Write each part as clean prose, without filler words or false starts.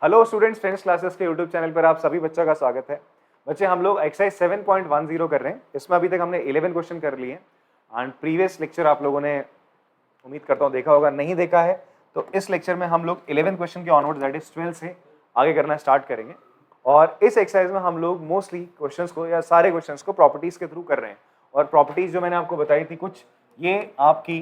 Hello students, friends classes के YouTube channel पर आप सभी बच्चों का स्वागत है। बच्चे, हम लोग एक्सरसाइज 7.10 कर रहे हैं। इसमें अभी तक हमने 11 क्वेश्चन कर लिए एंड प्रीवियस लेक्चर आप लोगों ने उम्मीद करता हूँ देखा होगा। नहीं देखा है तो इस लेक्चर में हम लोग 11 क्वेश्चन के ऑनवर्ड दैट इज 12 से आगे करना स्टार्ट करेंगे। और इस एक्सरसाइज में हम लोग मोस्टली क्वेश्चन को या सारे क्वेश्चन को प्रॉपर्टीज के थ्रू कर रहे हैं। और प्रॉपर्टीज जो मैंने आपको बताई थी कुछ, ये आपकी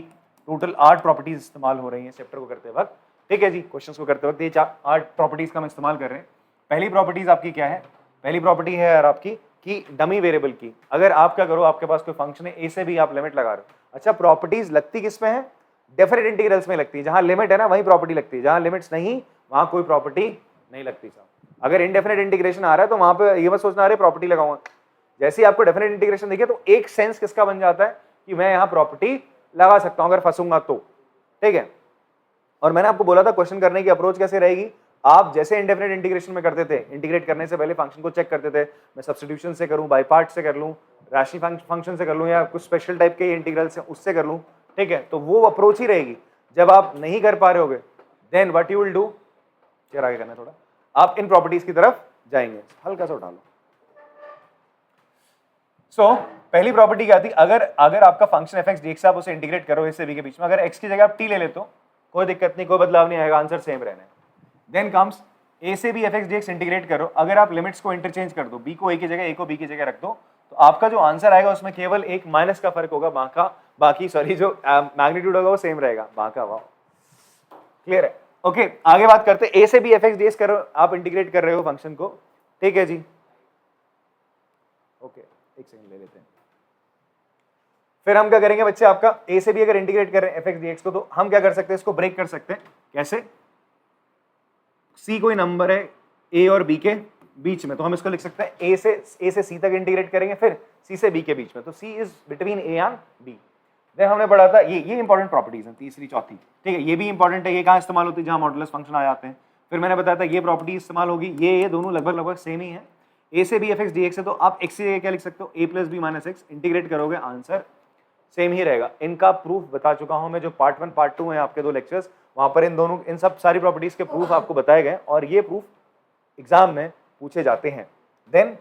टोटल 8 प्रॉपर्टीज इस्तेमाल हो रही हैं चैप्टर को करते वक्त। ठीक है जी, क्वेश्चंस को करते वक्त ये 8 प्रॉपर्टीज का हम इस्तेमाल कर रहे हैं। पहली प्रॉपर्टीज आपकी क्या है? पहली प्रॉपर्टी है यार आपकी कि डमी वेरिएबल की अगर आप क्या करो, आपके पास कोई फंक्शन है, ए से भी आप लिमिट लगा रहे हो। अच्छा, प्रॉपर्टीज लगती किस में है? डेफिनेट इंटीग्रल्स में लगती है। जहां लिमिट है ना वहीं प्रॉपर्टी लगती है, जहां लिमिट्स नहीं वहां कोई प्रॉपर्टी नहीं लगती साहब। अगर इनडेफिनेट इंटीग्रेशन आ रहा है तो वहां पे ये मत सोचना अरे प्रॉपर्टी लगाऊंगा। जैसे ही आपको डेफिनेट इंटीग्रेशन दिखे तो एक सेंस किसका बन जाता है कि मैं यहाँ प्रॉपर्टी लगा सकता हूं अगर फंसूंगा तो। ठीक है, और मैंने आपको बोला था क्वेश्चन करने की अप्रोच कैसे रहेगी। आप जैसे इंडेफिनेट इंटीग्रेशन में करते थे, इंटीग्रेट करने से पहले फंक्शन को चेक करते थे, मैं सब्स्टिट्यूशन से करूं, बाय पार्ट से कर लूं, राशि फंक्शन से कर लूं, या कुछ स्पेशल टाइप के इंटीग्रल्स हैं उससे कर लूं। ठीक है, तो वो अप्रोच ही रहेगी। जब आप नहीं कर पा रहे होगे then what you will do, क्या आगे करना है थोड़ा, आप इन प्रॉपर्टीज की तरफ जाएंगे। हल्का सा उठा लो। सो पहली प्रॉपर्टी क्या थी? अगर आपका function F x D x आप उसे इंटीग्रेट करो इससे बी के बीच में, अगर एक्स की जगह आप टी ले लेते हो कोई दिक्कत नहीं, कोई बदलाव नहीं आएगा, आंसर सेम रहना है। देन कम्स ए से B F x D X integrate करो। अगर आप लिमिट्स को इंटरचेंज कर दो, बी को ए की जगह, ए को बी की जगह रख दो, तो आपका जो आंसर आएगा उसमें केवल एक माइनस का फर्क होगा, बाकी सॉरी जो मैग्नीट्यूड होगा वो सेम रहेगा। बाका वाह, क्लियर है? ओके, आगे बात करते हैं। ए से B F x D X करो, आप इंटीग्रेट कर रहे हो फंक्शन को। ठीक है जी, ओके एक सेकंड ले लेते हैं। फिर हम क्या करेंगे बच्चे, आपका ए से बी अगर इंटीग्रेट कर रहे हैं एफ एक्स डी एक्स को, तो हम क्या कर सकते हैं, इसको ब्रेक कर सकते हैं। कैसे? सी कोई नंबर है ए और बी के बीच में, तो हम इसको लिख सकते हैं ए से सी तक इंटीग्रेट करेंगे, फिर सी से बी के बीच में, तो c is between a and b. Then हमने पढ़ा था ये इंपॉर्टेंट प्रॉपर्टीज हैं, तीसरी चौथी। ठीक है, ये भी इंपॉर्टेंट है। ये कहाँ इस्तेमाल होती है? जहां मॉडुलस फंक्शन आ जाते हैं। फिर मैंने बताया था ये प्रॉपर्टी इस्तेमाल होगी, ये दोनों लगभग सेम ही है। ए से B F x D x है, तो आप एक्स से क्या लिख सकते हो, a plus b minus x, integrate करोगे आंसर सेम ही रहेगा। इनका प्रूफ बता चुका हूं मैं, जो पार्ट 1 पार्ट 2 है आपके 2 लेक्चर्स, वहां पर इन सब सारी प्रॉपर्टीज के प्रूफ आपको बताए गए और ये प्रूफ एग्जाम में पूछे जाते हैं। देन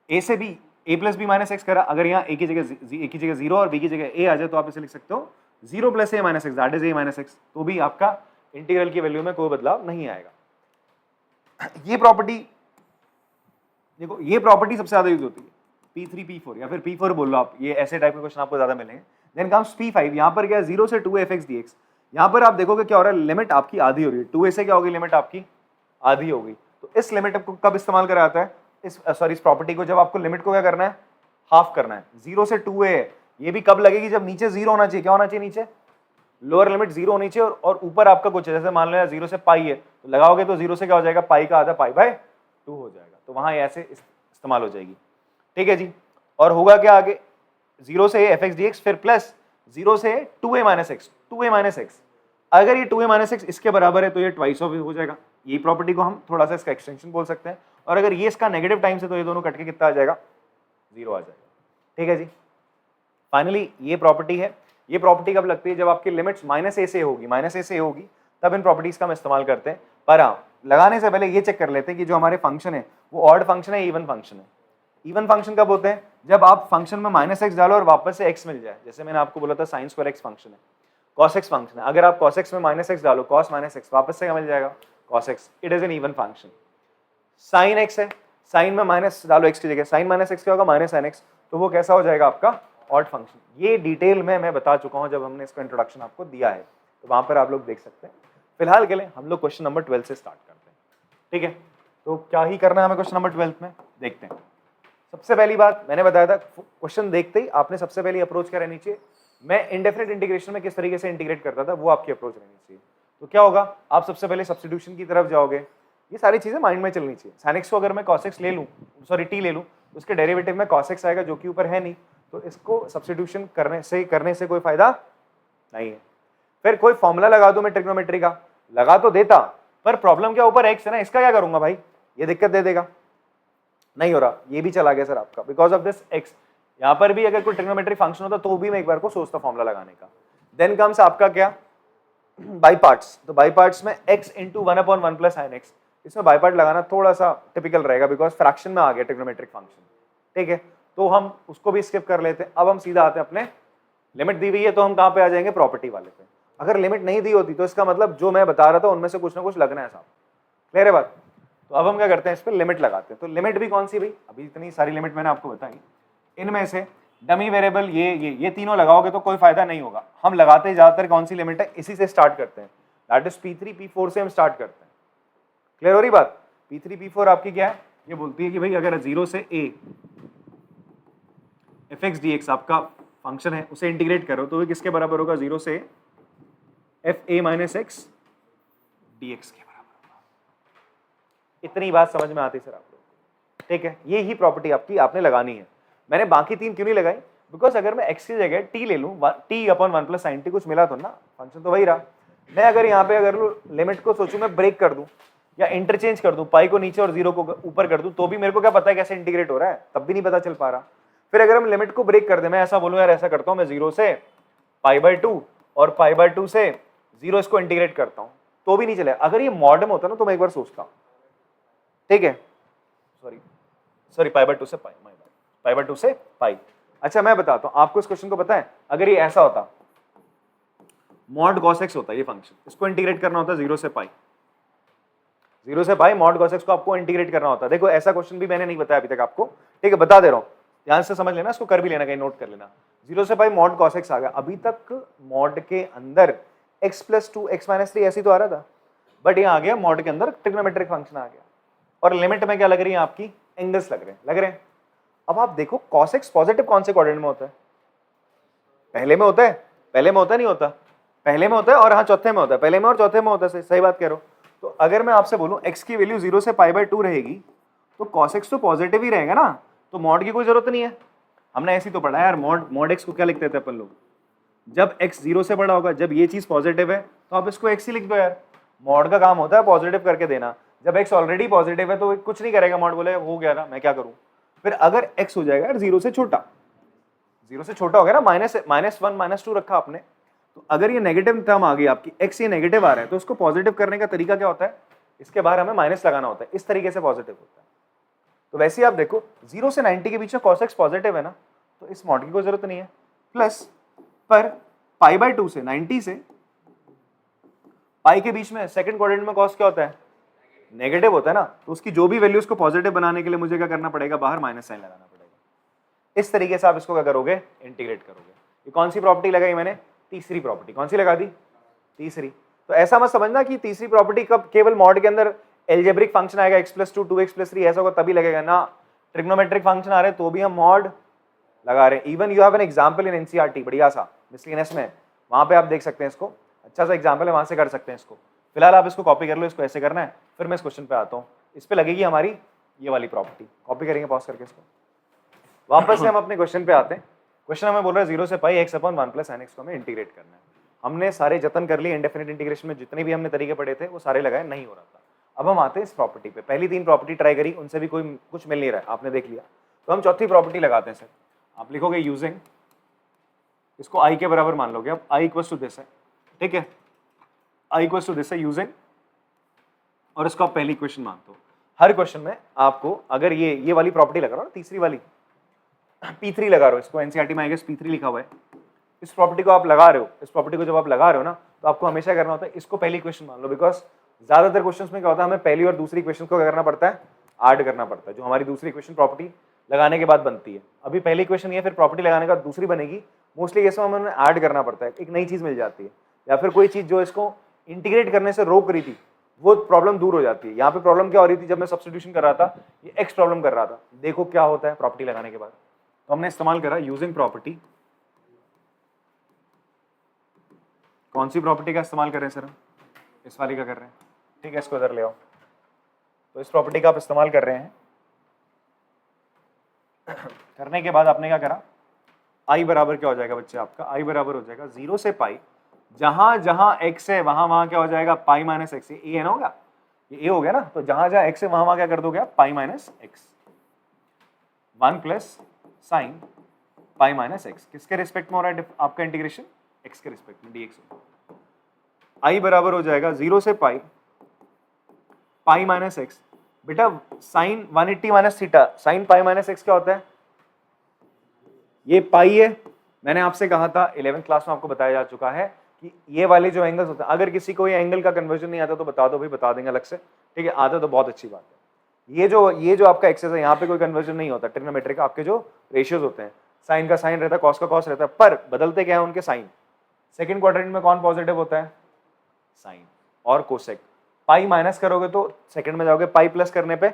ए से बी ए प्लस बी माइनस एक्स करा, अगर यहाँ ए की जगह 0 और बी की जगह ए आ जाए तो आप इसे लिख सकते हो 0 plus A minus x that is a minus x, तो भी आपका इंटीग्रल की वैल्यू में कोई बदलाव नहीं आएगा। ये प्रॉपर्टी देखो, ये प्रॉपर्टी सबसे ज्यादा यूज होती है P3 P4 या फिर P4 बोल लो आप, ये ऐसे टाइप के क्वेश्चन आपको ज्यादा मिलेंगे। देन कम्स P5, यहाँ पर क्या है 0 से 2 fx dx। यहाँ पर आप देखोगे क्या हो रहा है, लिमिट आपकी आधी हो रही है, 2a से क्या होगी, लिमिट आपकी आधी होगी। तो इस लिमिट को कब इस्तेमाल करा जाता है, इस प्रॉपर्टी को, जब आपको लिमिट को क्या करना है, हाफ करना है। 0 से 2a है, ये भी कब लगेगी, जब नीचे 0 होना चाहिए। क्या होना चाहिए नीचे? लोअर लिमिट 0 होनी चाहिए और ऊपर आपका कुछ है, जैसे मान लो 0 से पाई है, तो लगाओगे तो 0 से क्या हो जाएगा, पाई का आधा, पाई बाय 2 हो जाएगा। तो वहां ऐसे इस्तेमाल हो जाएगी। ठीक है जी, और होगा क्या आगे, 0 से एफ एक्स डी एक्स, फिर प्लस 0 से 2a minus x, 2a minus x. अगर ये 2a माइनस एक्स इसके बराबर है तो ये ट्वाइस ऑफ हो जाएगा। ये प्रॉपर्टी को हम थोड़ा सा इसका एक्सटेंशन बोल सकते हैं। और अगर ये इसका नेगेटिव टाइम्स है तो ये दोनों कट के कितना आ जाएगा, 0 आ जाएगा। ठीक है जी, फाइनली ये प्रॉपर्टी है। ये प्रॉपर्टी कब लगती है, जब आपकी लिमिट्स माइनस ए से होगी, तब इन प्रॉपर्टीज का हम इस्तेमाल करते हैं। पर हाँ, लगाने से पहले ये चेक कर लेते हैं कि जो हमारे फंक्शन है वो ऑड फंक्शन है, इवन फंक्शन है। इवन फंक्शन कब होते हैं, जब आप फंक्शन में माइनस एक्स डालो और वापस से एक्स मिल जाए। जैसे मैंने आपको बोला था साइन स्क्वायर एक्स फंक्शन है, कॉस एक्स फंक्शन है, अगर आप कॉस एक्स में माइनस एक्स डालो, कॉस माइनस एक्स, वापस से क्या मिल जाएगा, cos x. It is an even function. Sine x है, साइन में माइनस डालो एक्स की जगह, साइन माइनस एक्स क्या होगा, माइनस साइन एक्स, तो वो कैसा हो जाएगा आपका, ऑड फंक्शन। ये डिटेल में मैं बता चुका हूं जब हमने इसका इंट्रोडक्शन आपको दिया है, तो वहां पर आप लोग देख सकते हैं। फिलहाल के लिए हम लोग क्वेश्चन नंबर 12 से स्टार्ट करते हैं। ठीक है, तो क्या ही करना है हमें क्वेश्चन नंबर 12 में, देखते हैं। सबसे पहली बात मैंने बताया था, क्वेश्चन देखते ही आपने सबसे पहली अप्रोच क्या रहनी चाहिए, मैं इंडेफिनेट इंटीग्रेशन में किस तरीके से इंटीग्रेट करता था वो आपकी अप्रोच रहनी चाहिए। तो क्या होगा, आप सबसे पहले सब्स्टिट्यूशन की तरफ जाओगे। ये सारी चीजें माइंड में चलनी चाहिए। sin x को अगर मैं cos x ले लूं, सॉरी t ले लूं, तो उसके डेरिवेटिव में cos x आएगा जो कि ऊपर है नहीं, तो इसको सब्स्टिट्यूशन करने से कोई फायदा नहीं है। फिर कोई फॉर्मूला लगा दूं मैं ट्रिग्नोमेट्री का, लगा तो देता, पर प्रॉब्लम क्या, ऊपर x है ना, इसका क्या करूंगा भाई, ये दिक्कत दे देगा, नहीं हो रहा, ये भी चला गया सर आपका बिकॉज ऑफ दिस x। यहाँ पर भी अगर कोई ट्रिग्नोमेट्री फंक्शन होता तो भी मैं एक बार को सोचता फॉर्मूला लगाने का। देन कम्स आपका क्या, बाई पार्ट्स। तो बाई पार्ट्स में x into 1/1 plus sin x, इसमें बाई पार्ट लगाना थोड़ा सा टिपिकल रहेगा बिकॉज फ्रैक्शन में आ गया ट्रिग्नोमेट्रिक फंक्शन, ठीक है, तो हम उसको भी स्किप कर लेते हैं। अब हम सीधा आते हैं अपने, लिमिट दी हुई है तो हम कहाँ पे आ जाएंगे, प्रॉपर्टी वाले पे। अगर लिमिट नहीं दी होती तो इसका मतलब जो मैं बता रहा था उनमें से कुछ ना कुछ लगना है साहब, क्लियर है बात। तो अब हम क्या करते हैं, इस पर लिमिट लगाते हैं। तो लिमिट भी कौन सी भाई, अभी इतनी सारी लिमिट मैंने आपको बताई, इनमें से डमी वेरिएबल ये तीनों लगाओगे तो कोई फायदा नहीं होगा। हम लगाते ज्यादातर कौन सी लिमिट है, इसी से स्टार्ट करते हैं, दैट इज P3 P4 से हम स्टार्ट करते हैं। क्लियर हो रही बात। P3 P4 आपकी क्या है, ये बोलती है कि भाई अगर 0 से a fx dx आपका फंक्शन है, उसे इंटीग्रेट करो तो वो किसके बराबर होगा, 0 से fa माइनस एक्स dx के बराबर होगा। इतनी बात समझ में आती सर आप लोग, ठीक है। ये ही प्रॉपर्टी आपकी आपने लगानी है। मैंने बाकी तीन क्यों नहीं लगाई, बिकॉज अगर मैं x की जगह t ले लूं, t upon 1 plus sin t, कुछ मिला तो ना, फंक्शन तो वही रहा। मैं अगर यहाँ पे अगर लिमिट को सोचूं मैं ब्रेक कर दूं या इंटरचेंज कर दूं, पाई को नीचे और 0 को ऊपर कर दूं, तो भी मेरे को क्या पता है कैसे इंटीग्रेट हो रहा है, तब भी नहीं पता चल पा रहा। फिर अगर हम लिमिट को ब्रेक कर दे, मैं ऐसा बोलूं यार ऐसा करता हूं, मैं 0 से π/2 और π/2 से 0 इसको इंटीग्रेट करता हूं, तो भी नहीं चले। अगर ये मॉडर्न होता ना तो मैं एक बार सोचता, ठीक है, सॉरी π/2 से पाई, π/2 से पाई। अच्छा मैं बताता हूं आपको, इस क्वेश्चन को पता है, अगर ये ऐसा होता, मॉड cos x होता है ये फंक्शन, इसको इंटीग्रेट करना होता है 0 से पाई, 0 से पाई मॉड cos x को आपको इंटीग्रेट करना होता है। देखो ऐसा क्वेश्चन भी मैंने नहीं बताया अभी तक आपको, ठीक है, बता दे रहा हूं, ध्यान से समझ लेना, इसको कर भी लेना, कहीं नोट कर लेना। 0 से पाई मॉड cos x आ गया, अभी तक मॉड के अंदर x + 2 x - 3 ऐसी तो आ रहा था, बट यहाँ आ गया मॉड के अंदर ट्रिग्नोमेट्रिक फंक्शन आ गया, और लिमिट में क्या लग रही है आपकी, एंगल्स लग रहे हैं। अब आप देखो cos x पॉजिटिव कौन से क्वाड्रेंट में होता है, पहले में होता है, नहीं होता, पहले में होता है, और हाँ चौथे में होता है, पहले में और चौथे में होता है, सही बात कह रहे हो। तो अगर मैं आपसे बोलूं x की वैल्यू 0 से π/2 रहेगी, तो cos x तो पॉजिटिव ही रहेगा ना, तो मॉड की कोई जरूरत नहीं है। हमने ऐसी तो पढ़ा यार, मॉड x को क्या लिखते थे अपन लोग, जब x 0 से बड़ा होगा, जब ये चीज पॉजिटिव है तो आप इसको x ही लिख दो यार। मॉड का काम होता है पॉजिटिव करके देना, जब x ऑलरेडी पॉजिटिव है तो कुछ नहीं करेगा, मॉड बोले हो गया ना, मैं क्या करूं। फिर अगर x हो जाएगा यार 0 से छोटा, 0 से छोटा हो गया ना, -1 -2 रखा आपने, तो अगर ये नेगेटिव टर्म आ गई आपकी, x ये नेगेटिव आ रहा है, तो उसको पॉजिटिव करने का तरीका क्या होता है, इसके बाहर हमें माइनस लगाना होता है, इस तरीके से पॉजिटिव होता है। तो वैसे ही आप देखो 0 से 90 के बीच में cos x पॉजिटिव है ना, तो इस मॉड की कोई जरूरत नहीं है। प्लस पर π/2 से 90 से पाई के बीच में सेकंड क्वाड्रेंट में cos क्या होता है, नेगेटिव होता है ना, तो उसकी जो भी वैल्यू उसको पॉजिटिव बनाने के लिए मुझे क्या करना पड़ेगा, बाहर माइनस साइन लगाना पड़ेगा। इस तरीके से आप इसको क्या करोगे, इंटीग्रेट करोगे। ये कौन सी प्रॉपर्टी लगाई मैंने, तीसरी प्रॉपर्टी। कौन सी लगा दी, तीसरी। तो ऐसा मत समझना कि तीसरी प्रॉपर्टी कब केवल मॉड के अंदर एल्जेब्रिक फंक्शन आएगा x + 2 2x + 3 ऐसा होगा तभी लगेगा ना, ट्रिग्नोमेट्रिक फंक्शन आ रहे हैं तो भी हम मॉड लगा रहे हैं। Even you have an example in NCERT, बढ़िया सा मिसलिनियस में, वहां पे आप देख सकते हैं इसको, अच्छा सा एग्जांपल है, वहां से कर सकते हैं इसको। फिलहाल आप इसको कॉपी कर लो, इसको ऐसे करना है, फिर मैं इस क्वेश्चन पे आता हूँ। इस पे लगेगी हमारी ये वाली प्रॉपर्टी, कॉपी करेंगे पॉज करके इसको। वापस से हम अपने क्वेश्चन पे आते हैं। क्वेश्चन हमें बोल रहा है 0 से पाई x/1 + sin x को हमें इंटीग्रेट करना है। हमने सारे जतन कर लिए, इंडेफिनिट इंटीग्रेशन में जितने भी हमने तरीके पढ़े थे वो सारे लगाए, नहीं हो रहा था। अब हम आते हैं इस प्रॉपर्टी पे। पहली तीन प्रॉपर्टी ट्राई करी, उनसे भी कोई कुछ मिल नहीं रहा है, आपने देख लिया। तो हम चौथी प्रॉपर्टी लगाते हैं सर। आप लिखोगे यूजिंग, इसको i के बराबर मान लोगे, अब i = दिस है, ठीक है, i = दिस है यूजिंग, और इसको आप पहली इक्वेशन मानते हो। हर क्वेश्चन में आपको अगर ये वाली प्रॉपर्टी लगा रहा हो, तीसरी वाली P3 लगा रहे हो, इसको एनसीईआरटी में आई गेस P3 लिखा हुआ है, इस प्रॉपर्टी को आप लगा रहे हो, इस प्रॉपर्टी को जब आप लगा रहे हो ना, तो आपको हमेशा करना होता है इसको पहली इक्वेशन मान लो, बिकॉज ज्यादातर क्वेश्चंस में क्या होता है, हमें पहली और दूसरी इक्वेशन को क्या करना पड़ता है, ऐड करना पड़ता है, जो हमारी दूसरी इक्वेशन प्रॉपर्टी लगाने के बाद बनती है। अभी पहली इक्वेशन ये, फिर प्रॉपर्टी लगाने के बाद दूसरी बनेगी, मोस्टली केस में हमें ऐड करना पड़ता है, एक नई चीज मिल जाती है, या फिर कोई चीज जो इसको इंटीग्रेट करने से रोक रही थी वो प्रॉब्लम दूर हो जाती है। यहाँ पे प्रॉब्लम क्या हो रही थी, जब मैं सब्स्टिट्यूशन कर रहा था, ये एक्स प्रॉब्लम कर रहा था। देखो क्या होता है प्रॉपर्टी लगाने के बाद, तो हमने इस्तेमाल करा यूजिंग प्रॉपर्टी। कौन सी प्रॉपर्टी का इस्तेमाल कर रहे हैं सर, इस वाली का कर रहे हैं, ठीक है, इसको इधर ले आओ। तो इस प्रॉपर्टी का आप इस्तेमाल कर रहे हैं, करने के बाद आपने क्या करा, i बराबर क्या हो जाएगा बच्चे आपका, i बराबर हो जाएगा 0 से पाई, जहां जहां x है वहां वहां क्या हो जाएगा, पाई माइनस एक्स। ये है ना, होगा ये a हो गया ना, तो जहां जहां x है वहां वहां क्या कर दोगे आप, pi minus X, 1 + sin pi minus X. किसके रिस्पेक्ट में हो रहा है आपका इंटीग्रेशन, x के रिस्पेक्ट में dx। i बराबर हो जाएगा 0 से पाई पाई माइनस एक्स। बेटा sine 180 minus theta, sine pi minus X क्या होता है? ये पाई है। मैंने आपसे कहा था 11th क्लास में, आपको बताया जा चुका है कि ये वाले जो एंगल्स होते हैं, अगर किसी को ये एंगल का कन्वर्जन नहीं आता तो बता दो भाई, बता देंगे अलग से, ठीक है? आता तो बहुत अच्छी बात है। ये जो आपका एक्सेस है, यहाँ पे कोई कन्वर्जन नहीं होता ट्रिग्नोमेट्रिक का। आपके जो रेशियोज होते हैं, साइन का साइन रहता है, कॉस का कॉस रहता है, पर बदलते क्या है उनके साइन। सेकंड क्वाड्रेंट में कौन पॉजिटिव होता है? साइन और कोसेक। पाई माइनस करोगे तो सेकंड में जाओगे, पाई प्लस करने पे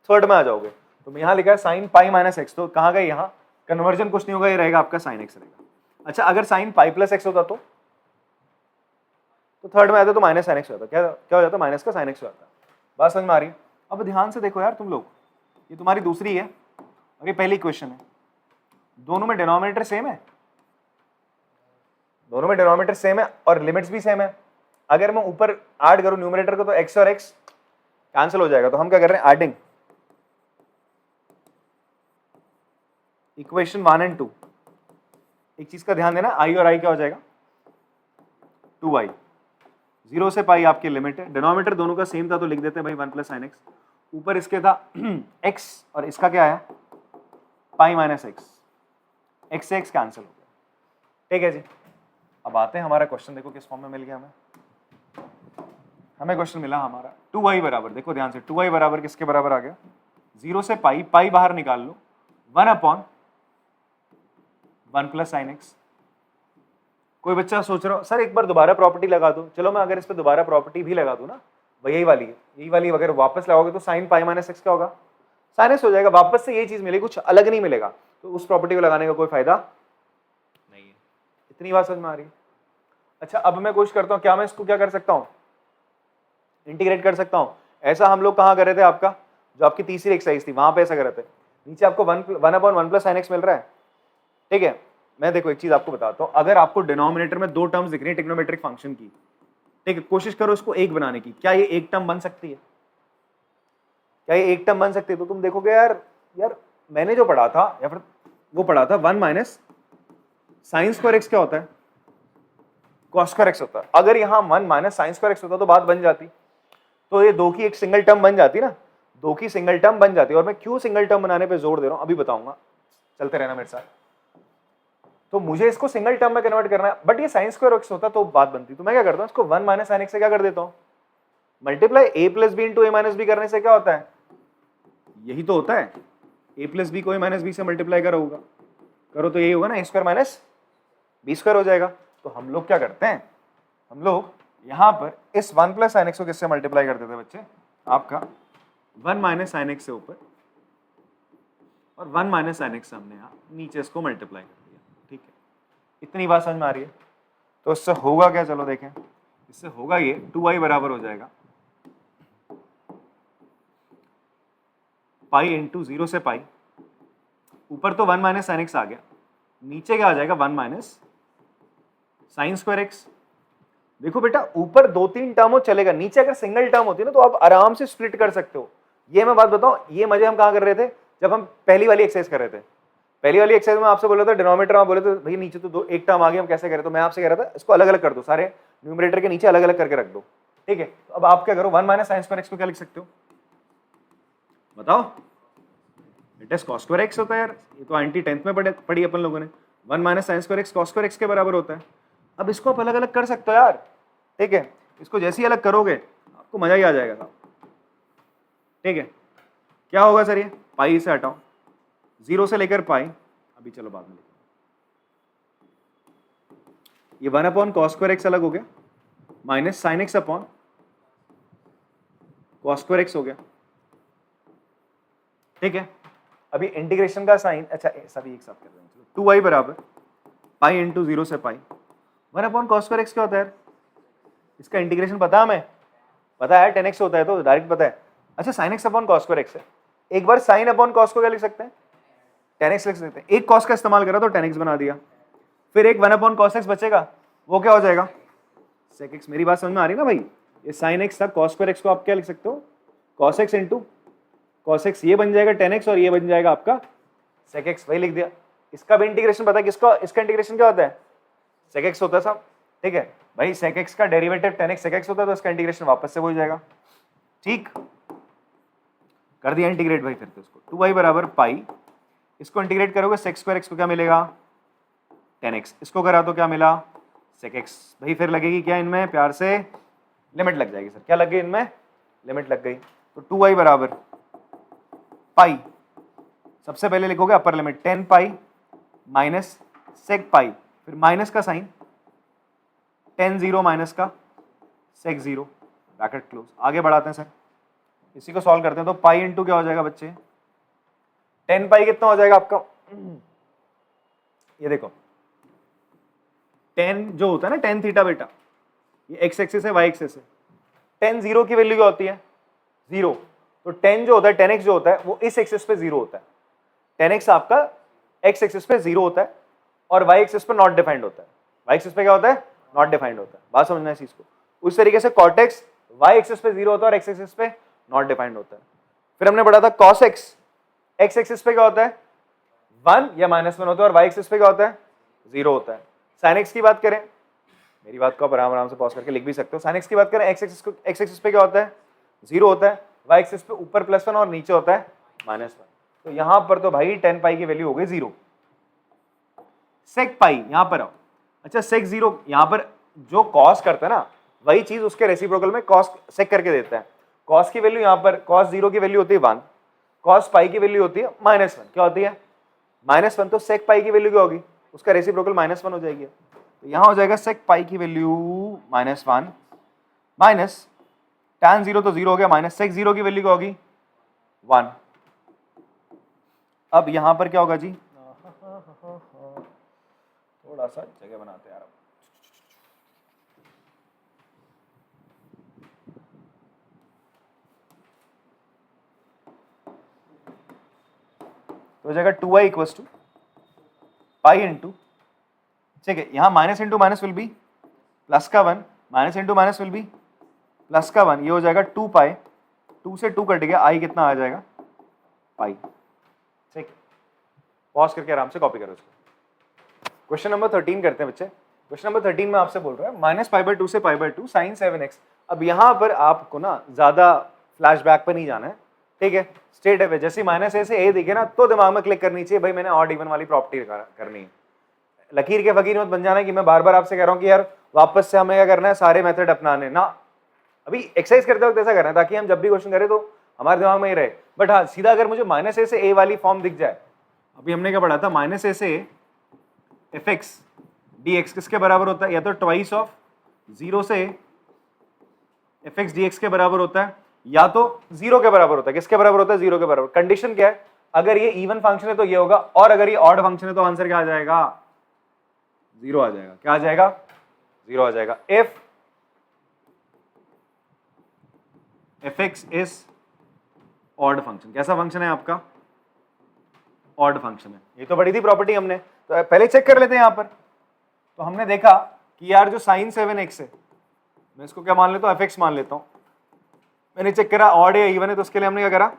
थर्ड में आ जाओगे। तो यहाँ लिखा है साइन पाई माइनस एक्स, तो कहाँ गए यहाँ? कन्वर्जन कुछ नहीं होगा, ये रहेगा आपका साइन एक्स रहेगा। अच्छा, अगर साइन पाई प्लस एक्स होता तो थर्ड में आता तो माइनस साइन एक्स होता। क्या क्या हो जाता? माइनस का साइन एक्स हो जाता। बात समझ में आ रही है? अब ध्यान से देखो यार तुम लोग, ये तुम्हारी दूसरी है और ये पहली क्वेश्चन है। दोनों में डिनोमिनेटर सेम है, दोनों में डिनोमिनेटर सेम है और लिमिट्स भी सेम है। अगर मैं ऊपर ऐड करूं न्यूमरेटर को तो एक्स और एक्स कैंसिल हो जाएगा। तो हम क्या कर रहे हैं? एडिंग इक्वेशन 1 और 2। एक चीज का ध्यान देना, आई और आई क्या हो जाएगा? 2i। 0 से पाई आपकी लिमिट है, डिनोमिनेटर दोनों का सेम था तो लिख देते हैं भाई 1 प्लस साइन एक्स। ऊपर इसके था x और इसका क्या है? पाई माइनस एक्स। एक्स से एक्स कैंसिल हो गया, ठीक है जी। अब आते हैं हमारा क्वेश्चन, देखो किस फॉर्म में मिल गया हमें क्वेश्चन मिला हमारा 2i बराबर, देखो ध्यान से, 2i बराबर किसके बराबर आ गया? 0 से पाई, पाई बाहर निकाल लो, 1/1 प्लस साइन एक्स। कोई बच्चा सोच रहा हो सर एक बार दोबारा प्रॉपर्टी लगा दो। चलो मैं अगर इस पर दोबारा प्रॉपर्टी भी लगा दूं ना, वही यही वाली है, यही वाली अगर वापस लगाओगे तो साइन पाई माइनस एक्स क्या होगा? साइन एक्स हो जाएगा। वापस से यही चीज मिलेगी, कुछ अलग नहीं मिलेगा। तो उस प्रॉपर्टी को लगाने का कोई फायदा नहीं है। इतनी बात समझ में आ रही है? अच्छा, अब मैं कोशिश करता हूँ, क्या मैं इसको क्या कर सकता हूँ? इंटीग्रेट कर सकता हूँ। ऐसा हम लोग कहाँ कर रहे थे? आपका जो आपकी तीसरी एक्सरसाइज थी वहां पे ऐसा कर रहे थे। नीचे आपको 1/1 प्लस साइन एक्स मिल रहा है, ठीक है? मैं देखो एक चीज आपको बताता हूँ, अगर आपको डिनोमिनेटर में दो टर्म्स दिख रही है ट्रिग्नोमेट्रिक फंक्शन की, ठीक है, कोशिश करो इसको एक बनाने की। क्या ये एक टर्म बन सकती है? क्या ये एक टर्म बन सकती है? तो तुम देखोगे यार मैंने जो पढ़ा था या फिर वो पढ़ा था 1 माइनस साइन स्क्वायर एक्स क्या होता है? कॉस स्क्वायर एक्स होता है। अगर यहाँ 1 माइनस साइन स्क्वायर एक्स होता तो बात बन जाती, तो ये दो की एक सिंगल टर्म बन जाती ना, दो की सिंगल टर्म बन जाती। और मैं क्यों सिंगल टर्म बनाने पे जोर दे रहा हूं अभी बताऊंगा, चलते रहना मेरे साथ। तो मुझे इसको सिंगल टर्म में कन्वर्ट करना है, बट ये साइन स्क्वायर एक्स होता तो बात बनती। तो मैं क्या करता हूँ, इसको 1 माइनस साइन एक्स से क्या कर देता हूँ? Multiply a plus B into A minus B करने से क्या होता है? यही तो होता है, a प्लस बी को a माइनस बी से मल्टीप्लाई करो तो यही होगा ना, a square minus b square हो जाएगा। तो हम लोग क्या करते हैं, हम लोग यहाँ पर इस 1 प्लस साइन एक्स को किससे मल्टीप्लाई कर देते हैं बच्चे? आपका 1 माइनस साइन एक्स से ऊपर और 1 माइनस साइन एक्स से हमने यहाँ नीचे इसको मल्टीप्लाई कर दिया, ठीक है? इतनी बात समझ में आ रही है? तो इससे होगा क्या, चलो देखें। इससे होगा ये 2i बराबर हो जाएगा पाई इंटू 0 से पाई, ऊपर तो 1 माइनस साइन एक्स आ गया, नीचे क्या आ जाएगा? 1 माइनस साइन स्क्वायर एक्स। देखो बेटा, ऊपर 2-3 टर्म हो चलेगा, नीचे अगर सिंगल टर्म होती है ना तो आप आराम से स्प्लिट कर सकते हो। ये मैं बात बताऊं, ये मजे हम कहाँ कर रहे थे? जब हम पहली वाली एक्सरसाइज कर रहे थे। पहली वाली एक्सरसाइज में आपसे बोला था डिनोमिनेटर, आप बोले तो भैया नीचे तो एक टर्म आ गया, हम कैसे करें? तो मैं आपसे कह रहा था इसको अलग अलग कर दो, सारे न्यूमरेटर के नीचे अलग अलग करके रख दो, ठीक है? तो अब आप क्या करो, 1 माइनस साइन स्क्वायर एक्स को क्या लिख सकते हो बताओ? It is cos square x होता है यार, ये तो आंटी 10th में पढ़ी अपन लोगों ने। 1 minus sine square x cos square x के बराबर होता है। अब इसको आप अलग अलग कर सकते हो यार, ठीक है? इसको जैसे ही अलग करोगे आपको मजा ही आ जाएगा साहब, ठीक है? क्या होगा सर? ये पाई से हटाओ, 0 से लेकर पाई, अभी चलो बाद में लिखो। ये 1 अपॉन कॉस स्क्वायर एक्स अलग हो गया, minus sine x upon cos square x हो गया, ठीक है? अभी इंटीग्रेशन का साइन, अच्छा सभी एक साथ कर रहे हैं, चलो 2i बराबर पाई इंटू 0 से पाई, 1 अपॉन कॉस स्क्वायर एक्स क्या होता है यार? इसका इंटीग्रेशन पता है हमें? पता है 10x होता है, तो डायरेक्ट पता है। अच्छा, sine x upon cos square x है, एक बार साइन अपॉन कॉस को क्या लिख सकते हैं? 10x लिख सकते हैं। एक कॉस का इस्तेमाल करा तो 10x बना दिया, फिर एक 1 अपॉन कॉस एक्स बचेगा, वो क्या हो जाएगा? Sec x. मेरी बात समझ में आ रही है ना भाई? ये साइन एक्स था, कॉस स्क्वायर एक्स को आप क्या लिख सकते हो? Cos x into cos x, ये बन जाएगा 10x और ये बन जाएगा आपका sec x, वही लिख दिया। इसका भी इंटीग्रेशन पता है किसका? इसका इंटीग्रेशन क्या होता है? sec x होता है साहब। ठीक है भाई, sec x का derivative tan x sec x होता है तो इसका इंटीग्रेशन वापस से हो जाएगा, ठीक, कर दिया इंटीग्रेट भाई। फिर तो इसको 2y बराबर पाई, इसको इंटीग्रेट करोगे sec स्क्वायर x को क्या मिलेगा, tan x, इसको करा तो क्या मिला sec x। भाई फिर लगेगी क्या इनमें, प्यार से लिमिट लग जाएगी सर, क्या लग गई इनमें, लिमिट लग गई। तो 2y बराबर पाई, सबसे पहले लिखोगे upper limit 10 pi minus sec पाई, फिर माइनस का साइन, 10 0 माइनस का सेक 0, ब्रैकेट क्लोज। आगे बढ़ाते हैं सर, इसी को सॉल्व करते हैं। तो पाई इंटू क्या हो जाएगा बच्चे, 10 पाई कितना हो जाएगा आपका, ये देखो 10 जो होता है ना tan थीटा बेटा, ये एक्स एक्सिस है वाई एक्सिस है, tan 0 की वैल्यू क्या होती है 0, तो tan जो होता है tan x जो होता है वो इस एक्सिस पे 0 होता है, tan x आपका x एक्सिस पे 0 होता है और y एक्सिस पे नॉट डिफाइंड होता है, y एक्सिस पे क्या होता है नॉट डिफाइंड होता है, बात समझना है इस चीज को। उस तरीके से cot x y एक्सिस पे 0 होता है और x एक्सिस पे नॉट डिफाइंड होता है। फिर हमने पढ़ा था cos x x एक्सिस पे क्या होता है 1 या -1 होता है और y एक्सिस पे क्या होता है 0 होता है। sin x की बात करें, मेरी बात को आप आराम से पॉज करके लिख भी सकते हो, sin x की बात करें x एक्सिस पे क्या होता है 0 होता है, y एक्सिस पे ऊपर +1 और नीचे होता है -1। तो यहां पर तो भाई 10 पाई की वैल्यू हो गई 0। सेक पाई यहां पर आओ, अच्छा सेक 0 यहां पर जो कॉस करता है ना वही चीज उसके रेसिप्रोकल में कॉस सेक करके देता है। कॉस की वैल्यू यहां पर cos 0 की वैल्यू होती है 1, cos पाई की वैल्यू होती है -1, क्या होती है -1, तो सेक पाई की वैल्यू क्या होगी, उसका रेसिप्रोकल -1 हो जाएगी। तो यहां हो जाएगा सेक पाई की वैल्यू -1 माइनस tan 0 तो 0 हो गया, माइनस सेक 0 की वैल्यू क्या होगी 1। अब यहां पर क्या होगा जी, थोड़ा सा जगह बनाते हैं यार। तो हो जाएगा 2y equals to pi into, ठीक है, यहाँ minus into minus will be plus का 1, minus into minus will be plus का 1, ये हो जाएगा 2 पाई, 2 से 2 कट गया, आई कितना आ जाएगा पाई, ठीक है। पॉज करके आराम से कॉपी करो इसको। क्वेश्चन नंबर 13 करते हैं बच्चे। क्वेश्चन नंबर 13 में आपसे बोल रहा है -π/2 से π/2 sin 7x। अब यहाँ पर आपको ना ज्यादा फ्लैशबैक पर नहीं जाना है, ठीक है, स्ट्रेट अवे जैसे -a से a दिखे ना तो दिमाग में क्लिक करनी चाहिए, भाई मैंने ऑड इवन वाली प्रॉपर्टी करनी है। लकीर के फकीर मत बन जाना कि मैं बार बार आपसे कह रहा हूँ कि यार वापस से हमें क्या करना है, सारे मेथड अपनाने ना, अभी एक्सरसाइज करते वक्त ऐसा करना है ताकि हम जब भी क्वेश्चन करें तो हमारे दिमाग में ही रहे। बट हाँ सीधा अगर मुझे -a से a वाली फॉर्म दिख जाए, अभी हमने क्या पढ़ा था, -a से fx dx किसके बराबर होता है, या तो ट्वाइस ऑफ 0 से fx dx के बराबर होता है, या तो 0 के बराबर होता है। किसके बराबर होता है 0 के बराबर। कंडीशन क्या है, अगर ये इवन फंक्शन है तो ये होगा, और अगर ये ऑड फंक्शन है तो आंसर क्या आ जाएगा 0 आ जाएगा। क्या आ जाएगा 0 आ जाएगा। If fx is odd function, कैसा फंक्शन है आपका ऑड फंक्शन है। ये तो बड़ी थी प्रॉपर्टी हमने, तो पहले चेक कर लेते हैं यहां पर। तो हमने देखा कि यार जो sin 7x है, मैं इसको क्या मान लेता हूं fx मान लेता हूं, मैंने चेक करा ऑड है इवन है, तो उसके लिए हमने क्या करा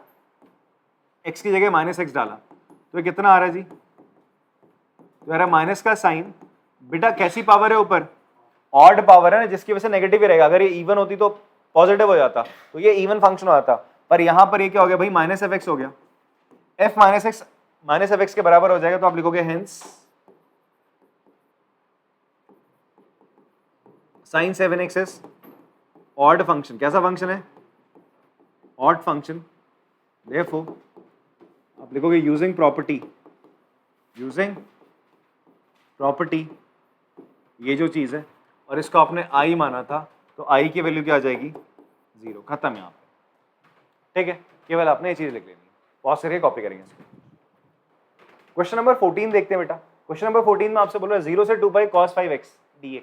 x की जगह -x डाला, तो ये कितना आ रहा है जी, तो आ रहा है माइनस का साइन, बेटा कैसी पावर है ऊपर ऑड पावर है ना, जिसकी वजह से नेगेटिव ही रहेगा। अगर ये इवन होती तो पॉजिटिव हो जाता, तो ये इवन फंक्शन हो जाता, पर यहां पर ये क्या हो गया भाई -fx हो गया, f -f(x) के बराबर हो जाएगा, तो आप लिखोगे hence sin 7x is odd function. कैसा फंक्शन है ऑड फंक्शन। देयरफॉर आप लिखोगे यूजिंग प्रॉपर्टी ये जो चीज है, और इसको आपने i माना था, तो i की वैल्यू क्या आ जाएगी 0, खत्म यहाँ पे, ठीक है। केवल आपने ये चीज लिख लेनी है, पॉज करके कॉपी करेंगे इसको। क्वेश्चन नंबर 14 देखते हैं बेटा। क्वेश्चन नंबर 14 में आपसे बोल रहा है 0 से 2 पाई cos 5x dx,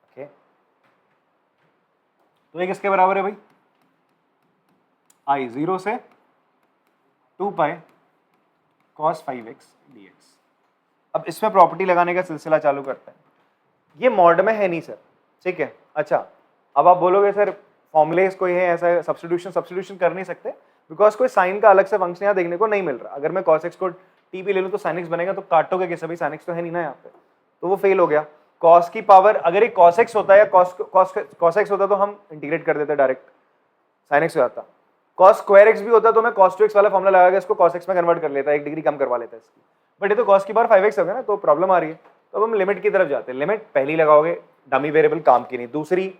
ओके, तो ये किसके बराबर है भाई i 0 से 2 पाई cos 5x dx। अब इसमें प्रॉपर्टी लगाने का सिलसिला चालू करते हैं। ये मॉड में है नहीं सर, ठीक है। अच्छा अब आप बोलोगे सर फॉर्मुलेस कोई है ऐसा, सब्स्टिट्यूशन कर नहीं सकते, बिकॉज कोई साइन का अलग से फंक्शन यहाँ देखने को नहीं मिल रहा। अगर मैं cos x को t भी ले लूँ तो sin x बनेगा, तो काटोगे कैसे भाई, sin x तो है नहीं ना यहाँ पे, तो वो फेल हो गया। कॉस की पावर, अगर ये कॉस एक्स होता है या कॉस एक्स होता तो हम इंटीग्रेट कर देते डायरेक्ट, साइन एक्स हो जाता। कॉस स्क्वायर एक्स भी होता तो मैं कॉस टू एक्स वाला फॉर्मुला लगा के इसको कॉस एक्स में कन्वर्ट कर लेता, 1 डिग्री कम करवा लेता इसकी, बट ये तो कॉस की पावर 5x हो गया ना, तो प्रॉब्लम आ रही है। तो अब हम लिमिट की तरफ जाते हैं। लिमिट पहली लगाओगे, डमी वेरिएबल काम की नहीं। दूसरी,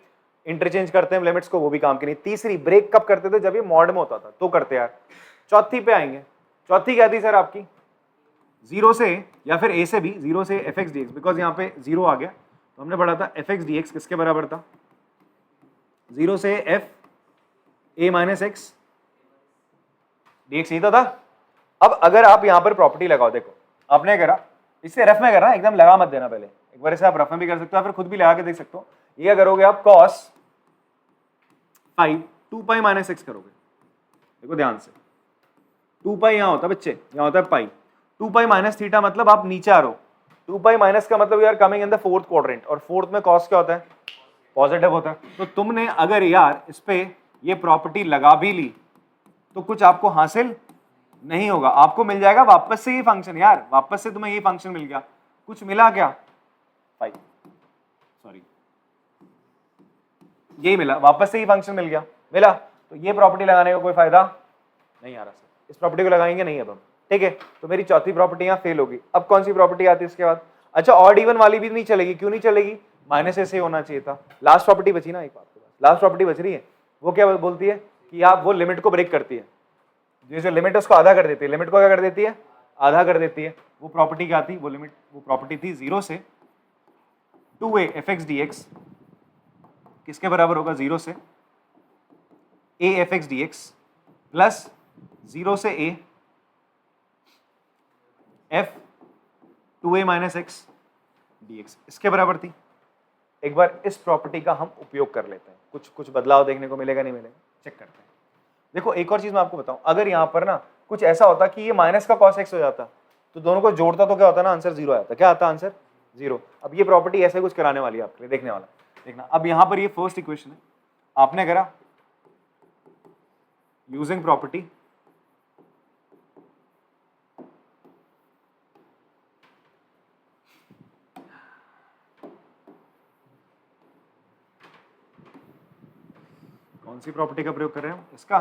इंटरचेंज करते हैं लिमिट्स को, वो भी काम की नहीं। तीसरी, ब्रेक कब करते थे, जब ये मॉड में होता था तो करते यार। चौथी पे आएंगे। चौथी क्या थी सर आपकी, 0 से या फिर a से b, 0 से fx dx, बिकॉज यहाँ पे 0 आ गया तो हमने पढ़ा था fx dx किसके बराबर था, 0 से f a minus x dx, यही तो था। अब अगर आप यहाँ पर प्रॉपर्टी लगाओ, देखो आपने करा, इससे रफ में करना, एकदम लगा मत देना, पहले एक बार इसे आप रफ में भी कर सकते हो, फिर खुद भी लगा के देख सकते हो। ये करोगे आप cos 5 2 पाई माइनस एक्स करोगे, देखो ध्यान से, 2 पाई यहाँ होता है बच्चे, यहाँ होता है पाई, 2 पाई माइनस थीटा मतलब आप नीचे आ रहे हो, 2 पाई माइनस का मतलब you are coming in the fourth quadrant, और फोर्थ में cos क्या होता है, पॉजिटिव होता है। तो तुमने अगर यार इस पे ये प्रॉपर्टी लगा भी ली तो कुछ आपको हासिल नहीं होगा, आपको मिल जाएगा वापस से ये फंक्शन, यार वापस से तुम्हें ये फंक्शन मिल गया, कुछ मिला क्या, 5, सॉरी यही मिला, वापस से ही फंक्शन मिल गया, मिला। तो ये प्रॉपर्टी लगाने का कोई फायदा नहीं आ रहा सर, इस प्रॉपर्टी को लगाएंगे नहीं अब हम, ठीक है। तो मेरी चौथी प्रॉपर्टी यहाँ फेल होगी। अब कौन सी प्रॉपर्टी आती है इसके बाद, अच्छा ऑड इवन वाली भी नहीं चलेगी, क्यों नहीं चलेगी, माइनस ऐसे होना चाहिए था। लास्ट प्रॉपर्टी बची ना एक, आपके पास लास्ट प्रॉपर्टी बच रही है, वो क्या बोलती है कि आप वो लिमिट को ब्रेक करती है, जो लिमिट है उसको आधा कर देती है, लिमिट को क्या कर देती है, आधा कर देती है। वो प्रॉपर्टी क्या थी, वो लिमिट, वो प्रॉपर्टी थी 0 से 2a fx dx किसके बराबर होगा, 0 से a fx dx प्लस 0 से a f 2a minus x dx इसके बराबर थी। एक बार इस प्रॉपर्टी का हम उपयोग कर लेते हैं, कुछ बदलाव देखने को मिलेगा नहीं मिलेगा, चेक करते हैं। देखो एक और चीज मैं आपको बताऊं, अगर यहाँ पर ना कुछ ऐसा होता कि ये माइनस का cos x हो जाता तो दोनों को जोड़ता तो क्या होता ना, आंसर 0 आता, क्या आता आंसर 0। अब ये प्रॉपर्टी ऐसे कुछ कराने वाली है आपके लिए, देखने वाला, देखना। अब यहाँ पर ये फर्स्ट इक्वेशन है, आपने करा यूजिंग प्रॉपर्टी, कौन सी प्रॉपर्टी का प्रयोग कर रहे हैं हम, इसका,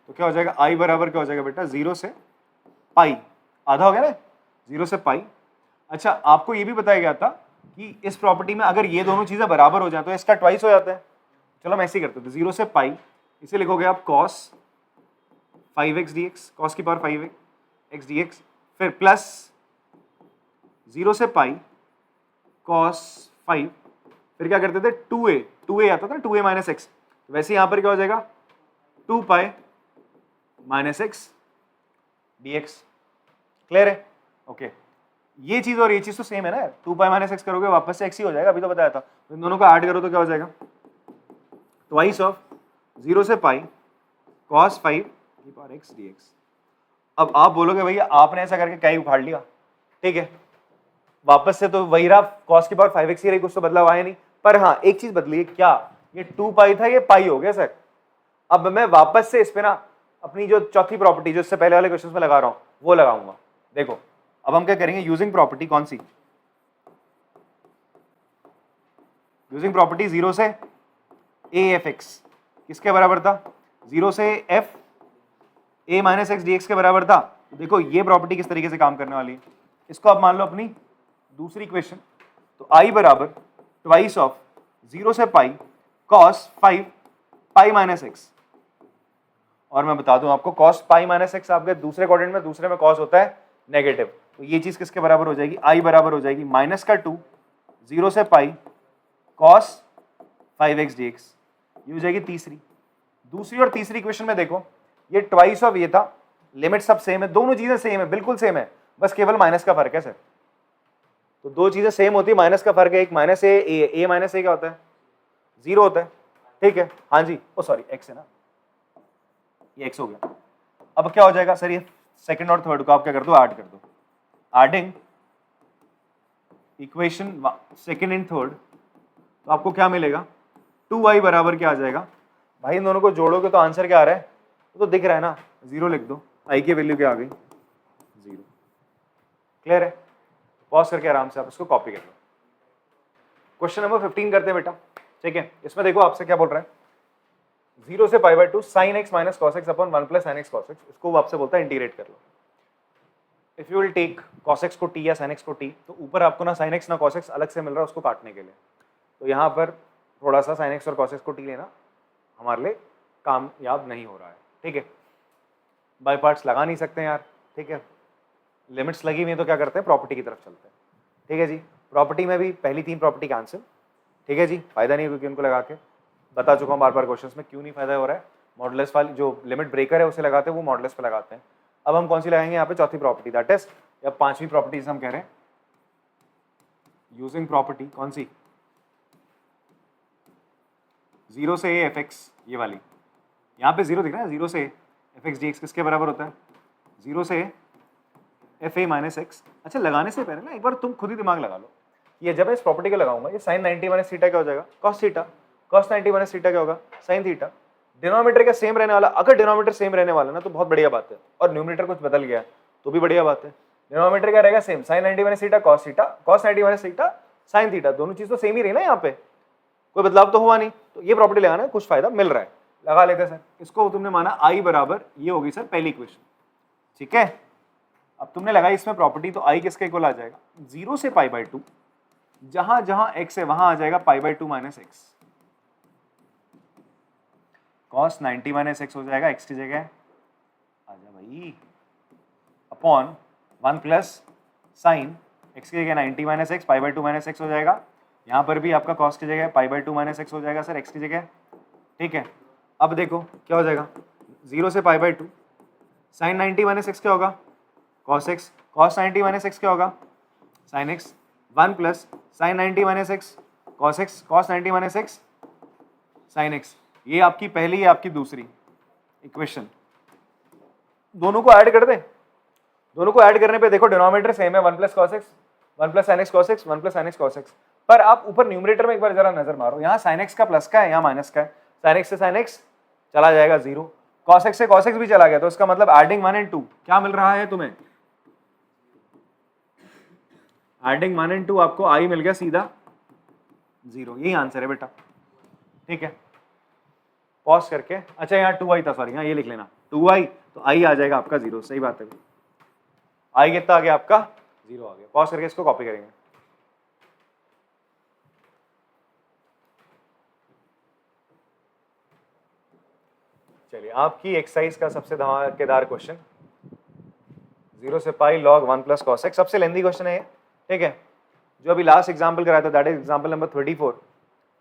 तो क्या हो जाएगा, i बराबर क्या हो जाएगा बेटा, 0 से पाई, आधा हो गया ना, 0 से पाई। अच्छा आपको ये भी बताया गया था कि इस प्रॉपर्टी में अगर ये दोनों चीजें बराबर हो जाए तो इसका ट्वाइस हो जाता है। चलो हम ऐसे ही करते थे, 0 से पाई, इसे लिखोगे आप cos 5x dx, cos की पावर 5x dx, फिर प्लस 0 से पाई cos 5, फिर क्या करते थे 2a आता था ना, 2a माइनस एक्स, वैसे यहाँ पर क्या हो जाएगा 2 पाई माइनस एक्स dx, क्लियर है, ओके। ये चीज और ये चीज तो सेम है ना, 2 पाई माइनस एक्स करोगे वापस से x ही हो जाएगा, अभी तो बताया था। तो इन दोनों को ऐड करो तो क्या हो जाएगा, ट्वाइस ऑफ 0 से पाई cos 5 की पावर x dx। अब आप बोलोगे भैया आपने ऐसा करके क्या ही उखाड़ लिया, ठीक है, वापस से तो वही रहा, cos की पावर 5x ही रही, कुछ तो बदलाव आया नहीं। पर हाँ एक चीज बदली है, क्या, ये 2 पाई था ये पाई हो गया सर। अब मैं वापस से इस पे ना अपनी जो चौथी प्रॉपर्टी जो इससे पहले वाले क्वेश्चन में लगा रहा हूं वो लगाऊंगा। देखो अब हम क्या करेंगे, यूजिंग प्रॉपर्टी, कौन सी, यूजिंग प्रॉपर्टी 0 से a f x किसके बराबर था, 0 से f a minus x dx के बराबर था। देखो ये प्रॉपर्टी किस तरीके से काम करने वाली है, इसको आप मान लो अपनी दूसरी इक्वेशन, तो i बराबर ट्वाइस ऑफ 0 से पाई cos 5 पाई माइनस एक्स, और मैं बता दूं आपको cos पाई माइनस एक्स आपके दूसरे क्वाड्रेंट में, दूसरे में cos होता है नेगेटिव, तो ये चीज किसके बराबर हो जाएगी, i बराबर हो जाएगी माइनस का 2 0 से पाई cos 5x dx, ये हो जाएगी तीसरी। दूसरी और तीसरी इक्वेशन में देखो ये ट्वाइस ऑफ ये था, लिमिट सब सेम है, दोनों चीजें सेम है, बिल्कुल सेम है, बस केवल माइनस का फर्क है सर। तो दो चीजें सेम होती है, माइनस का फर्क है, एक माइनस ए माइनस ए क्या होता है, 0 होता है, ठीक है, हाँ जी, ओ सॉरी x है ना, ये x हो गया। अब क्या हो जाएगा सर, ये सेकंड और थर्ड को आप क्या कर दो, ऐड कर दो, adding equation second and third, तो आपको क्या मिलेगा, 2y बराबर क्या आ जाएगा भाई, इन दोनों को जोड़ोगे तो आंसर क्या आ रहा है, तो दिख रहा है ना, 0 लिख दो, i की वैल्यू क्या आ गई क्लियर है? पॉज करके आराम से आप इसको कॉपी कर लो। क्वेश्चन नंबर 15 करते हैं बेटा, ठीक है। इसमें देखो आपसे क्या बोल रहा है, 0 से π/2 sin x minus cos x upon 1 plus sin x cos x, इसको वो आपसे बोलता है इंटीग्रेट कर लो। If you will take cos x को t या sin x को t, तो ऊपर आपको ना sin x ना cos x अलग से मिल रहा है उसको काटने के लिए, तो यहाँ पर थोड़ा सा sin x और cos x को t लेना हमारे लिए कामयाब नहीं हो रहा है, ठीक है। बाय पार्ट्स लगा नहीं सकते यार, ठीक है। लिमिट्स लगी हुई है तो क्या करते हैं, प्रॉपर्टी की तरफ चलते हैं, ठीक है जी। प्रॉपर्टी में भी पहली 3 प्रॉपर्टी कैंसिल, ठीक है जी, फायदा नहीं क्योंकि उनको लगा के बता चुका हूँ बार बार क्वेश्चंस में क्यों नहीं फायदा हो रहा है। मॉडुलस वाली जो लिमिट ब्रेकर है उसे लगाते हैं, वो मॉडुलस पे लगाते हैं। अब हम कौन सी लगाएंगे यहाँ पे, चौथी प्रॉपर्टी, दैट इज या 5वीं प्रॉपर्टी हम कह रहे हैं, यूजिंग प्रॉपर्टी कौन सी, 0 से a fx, ये वाली, यहाँ पे 0 दिख रहा है, 0 से fx dx किसके बराबर होता है, 0 से fa माइनस एक्स। अच्छा, लगाने से पहले ना एक बार तुम खुद ही दिमाग लगा लो, ये जब मैं इस प्रॉपर्टी को लगाऊंगा, ये sin 90 माइनस थीटा क्या हो जाएगा, cos theta, cos 90 minus theta क्या होगा, sin थीटा। डिनोमिनेटर का सेम रहने वाला, अगर डिनोमिनेटर सेम रहने वाला ना तो बहुत बढ़िया बात है, और न्यूमरेटर कुछ बदल गया तो भी बढ़िया बात है। डिनोमिनेटर क्या रहेगा, same, sin 90 minus theta cos theta, cos 90 minus theta sin theta, दोनों चीज तो सेम ही रही ना, यहाँ पे कोई बदलाव तो हुआ नहीं, तो ये प्रॉपर्टी लगाना कुछ फायदा मिल रहा है, लगा लेते हैं सर। इसको तुमने माना i बराबर, ये होगी सर पहली इक्वेशन, ठीक है। अब तुमने लगाई इसमें प्रॉपर्टी, तो i किसके इक्वल आ जाएगा, 0 से π/2, जहां जहां x है वहां आ जाएगा π/2 minus x, cos 90 minus x हो जाएगा x की जगह, आजा भाई, अपॉन 1 प्लस साइन x की जगह 90 माइनस एक्स, π/2 माइनस एक्स हो जाएगा। यहाँ पर भी आपका cos की जगह π/2 माइनस एक्स हो जाएगा सर x की जगह, ठीक है। अब देखो क्या हो जाएगा, 0 से π/2 साइन 90 माइनस एक्स क्या होगा, cos x, cos 90 minus X क्या होगा, sin x, 1 plus sign 90 minus x cos x, cos 90 minus x sin x। ये आपकी पहली, ये आपकी दूसरी इक्वेशन, दोनों को ऐड कर दें। दोनों को ऐड करने पे देखो डिनोमिनेटर सेम है, 1 plus cos x, 1 plus sin x cos x, 1 plus sin x cos x, पर आप ऊपर न्यूमरेटर में एक बार जरा नजर मारो, यहाँ sin x का प्लस का है, यहाँ माइनस का है, sin x से sin x चला जाएगा 0, cos x से cos x भी चला गया, तो इसका मतलब एडिंग 1 एंड 2 क्या मिल रहा है तुम्हें, एडिंग 1 एंड 2 आपको i मिल गया सीधा 0, यही आंसर है बेटा, ठीक है। पॉज करके, अच्छा यहाँ 2i था, सॉरी यहाँ ये लिख लेना 2i, तो i आ जाएगा आपका 0, सही बात है, i कितना आ गया आपका 0 आ गया। पॉज करके इसको कॉपी करेंगे, चलिए आपकी एक्सरसाइज का सबसे धमाकेदार क्वेश्चन, 0 से पाई log 1 प्लस cos x, सबसे लेंदी क्वेश्चन है ये, ठीक है। जो अभी लास्ट एग्जांपल कराया था, दैट इज एग्जांपल नंबर 34,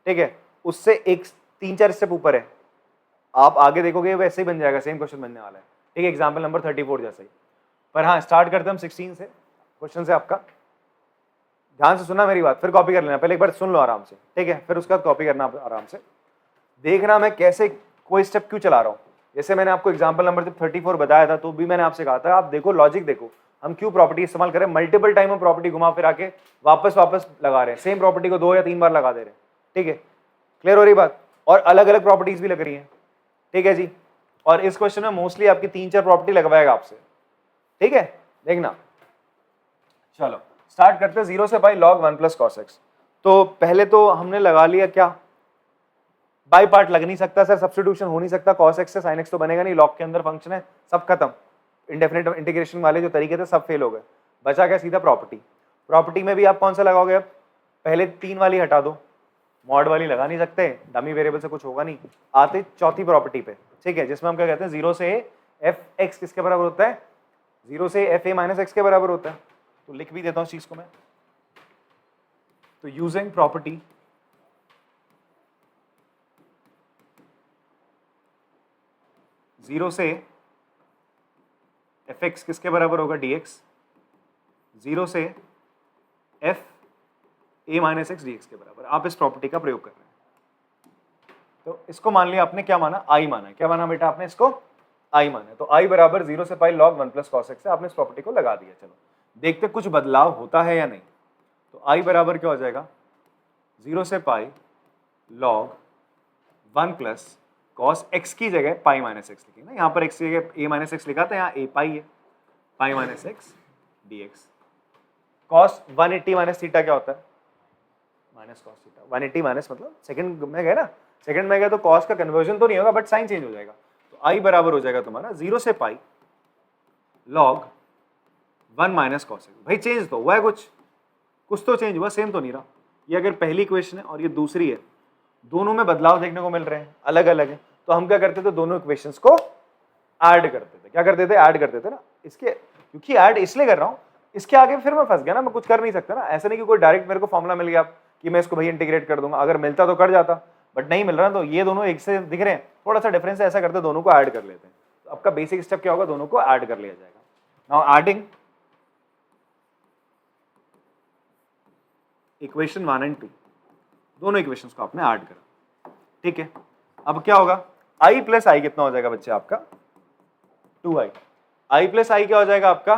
ठीक है, उससे एक 3-4 स्टेप ऊपर है, आप आगे देखोगे वैसे ही बन जाएगा, सेम क्वेश्चन बनने वाला है, ठीक है, एग्जांपल नंबर 34 जैसे ही। पर हाँ, स्टार्ट करते हैं हम 16 से, क्वेश्चन से आपका, ध्यान से सुनना मेरी बात, फिर कॉपी कर लेना, पहले एक बार सुन लो आराम से, ठीक है, फिर उसके बाद कॉपी करना आराम से, देखना मैं कैसे कोई स्टेप क्यों चला रहा हूँ। जैसे मैंने आपको एग्जांपल नंबर 34 बताया था, तो भी मैंने आपसे कहा था आप देखो लॉजिक देखो, हम क्यों प्रॉपर्टी इस्तेमाल करें, मल्टीपल टाइम हम प्रॉपर्टी घुमा फिरा के वापस लगा रहे हैं, सेम प्रॉपर्टी को 2 या 3 बार लगा दे रहे हैं, ठीक है, क्लियर हो रही बात, और अलग अलग प्रॉपर्टीज भी लग रही हैं, ठीक है जी। और इस क्वेश्चन में मोस्टली आपकी 3-4 प्रॉपर्टी लगवाएगा आपसे, ठीक है, देखना। चलो स्टार्ट करते हैं, 0 से पाई log 1 प्लस cos x। तो पहले तो हमने लगा लिया क्या, बाई पार्ट लग नहीं सकता सर, सब्स्टिट्यूशन हो नहीं सकता, cos x से sin x तो बनेगा नहीं, log के अंदर फंक्शन है, सब खत्म, इंडेफिनिट इंटीग्रेशन वाले जो तरीके थे सब फेल हो गए, बचा क्या सीधा प्रॉपर्टी। प्रॉपर्टी में भी आप कौन सा लगाओगे, अब पहले 3 वाली हटा दो, मॉड वाली लगा नहीं सकते, डमी वेरिएबल से कुछ होगा नहीं, आते चौथी प्रॉपर्टी पे, ठीक है, जिसमें हम क्या कहते हैं 0 से एफ एक्स किसके बराबर होता है, 0 से एफ ए माइनस एक्स के बराबर होता है। तो लिख भी देता हूँ इस चीज को मैं, तो यूजिंग प्रॉपर्टी जीरो से एफ एक्स किसके बराबर होगा डी एक्स, 0 से F A minus x D x के बराबर, आप इस प्रॉपर्टी का प्रयोग कर रहे हैं। तो इसको मान लिया आपने, क्या माना, आई माना, क्या माना बेटा आपने, इसको आई माना, तो आई बराबर 0 से पाई log 1 प्लस cos x से आपने इस प्रॉपर्टी को लगा दिया। चलो देखते कुछ बदलाव होता है या नहीं, तो आई बराबर क्या हो जाएगा, 0 से पाई log 1 प्लस cos x की जगह पाई माइनस एक्स लिखी ना, यहाँ पर x की जगह a माइनस एक्स लिखा था, यहाँ a पाई है, पाई minus x D x, cos 180 minus theta क्या होता है? Minus cos theta. 180 माइनस मतलब सेकंड में गए ना, सेकंड में गए तो कॉस का कन्वर्जन तो नहीं होगा बट साइन चेंज हो जाएगा। तो आई बराबर हो जाएगा तुम्हारा 0 से पाई लॉग 1 माइनस कॉस। भाई चेंज तो हुआ है, कुछ तो चेंज हुआ, सेम तो नहीं रहा। ये अगर पहली इक्वेशन है और ये दूसरी है, दोनों में बदलाव देखने को मिल रहे हैं, अलग अलग है। तो हम क्या करते थे, दोनों इक्वेशंस को ऐड करते थे। क्या करते थे? ऐड करते थे ना। इसके क्योंकि ऐड इसलिए कर रहा हूं, इसके आगे फिर मैं फंस गया ना, मैं कुछ कर नहीं सकता ना। ऐसा नहीं कि कोई डायरेक्ट मेरे को फॉर्मूला मिल गया कि मैं इसको भाई इंटीग्रेट कर दूंगा। अगर मिलता तो कर जाता, बट नहीं मिल रहा, तो ये दोनों एक से दिख रहे हैं, थोड़ा सा डिफरेंस है, ऐसा करते दोनों को ऐड कर लेते हैं। तो आपका बेसिक स्टेप क्या होगा? दोनों को ऐड कर लिया जाएगा। नाउ एडिंग इक्वेशन 1 एंड 2, दोनों इक्वेशंस को आपने ऐड करा, ठीक है। अब क्या होगा? i प्लस आई कितना हो जाएगा बच्चे आपका? 2i। i प्लस आई क्या हो जाएगा आपका?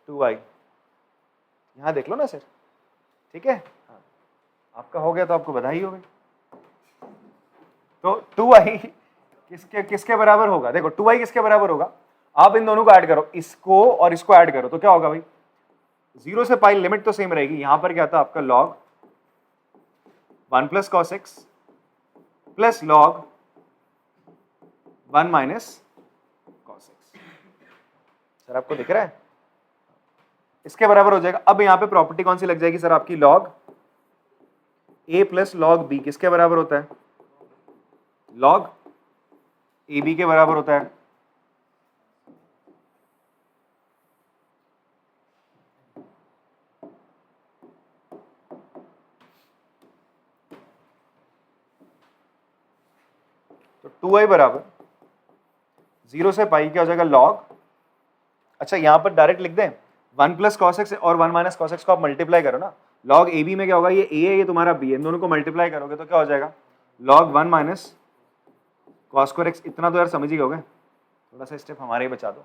2i। यहां देख लो ना सर, ठीक है। हाँ, आपका हो गया तो आपको बधाई हो गई। तो 2i किसके किसके बराबर होगा? देखो 2i किसके बराबर होगा? आप इन दोनों को ऐड करो, इसको और इसको ऐड करो, तो क्या होगा भाई? 0 से पाई लिमिट तो सेम रहेगी। यहां पर क्या था आपका? log 1 plus cos x plus log 1 minus cos x. Sir आपको दिख रहा है? इसके बराबर हो जाएगा। अब यहां पे प्रॉपर्टी कौन सी लग जाएगी सर आपकी? log a plus log b किसके बराबर होता है? log ab के बराबर होता है। तो 2i बराबर 0 से पाई क्या हो जाएगा? log, अच्छा यहां पर डायरेक्ट लिख दें 1 प्लस कॉस एक्स और 1 माइनस कॉस एक्स को आप मल्टीप्लाई करो ना। log ab में क्या होगा? ये a है, ये तुम्हारा b है, इन दोनों को मल्टीप्लाई करोगे तो क्या हो जाएगा? log 1 minus cos square x. इतना तो यार समझ ही गए, थोड़ा सा स्टेप हमारे ही बचा दो,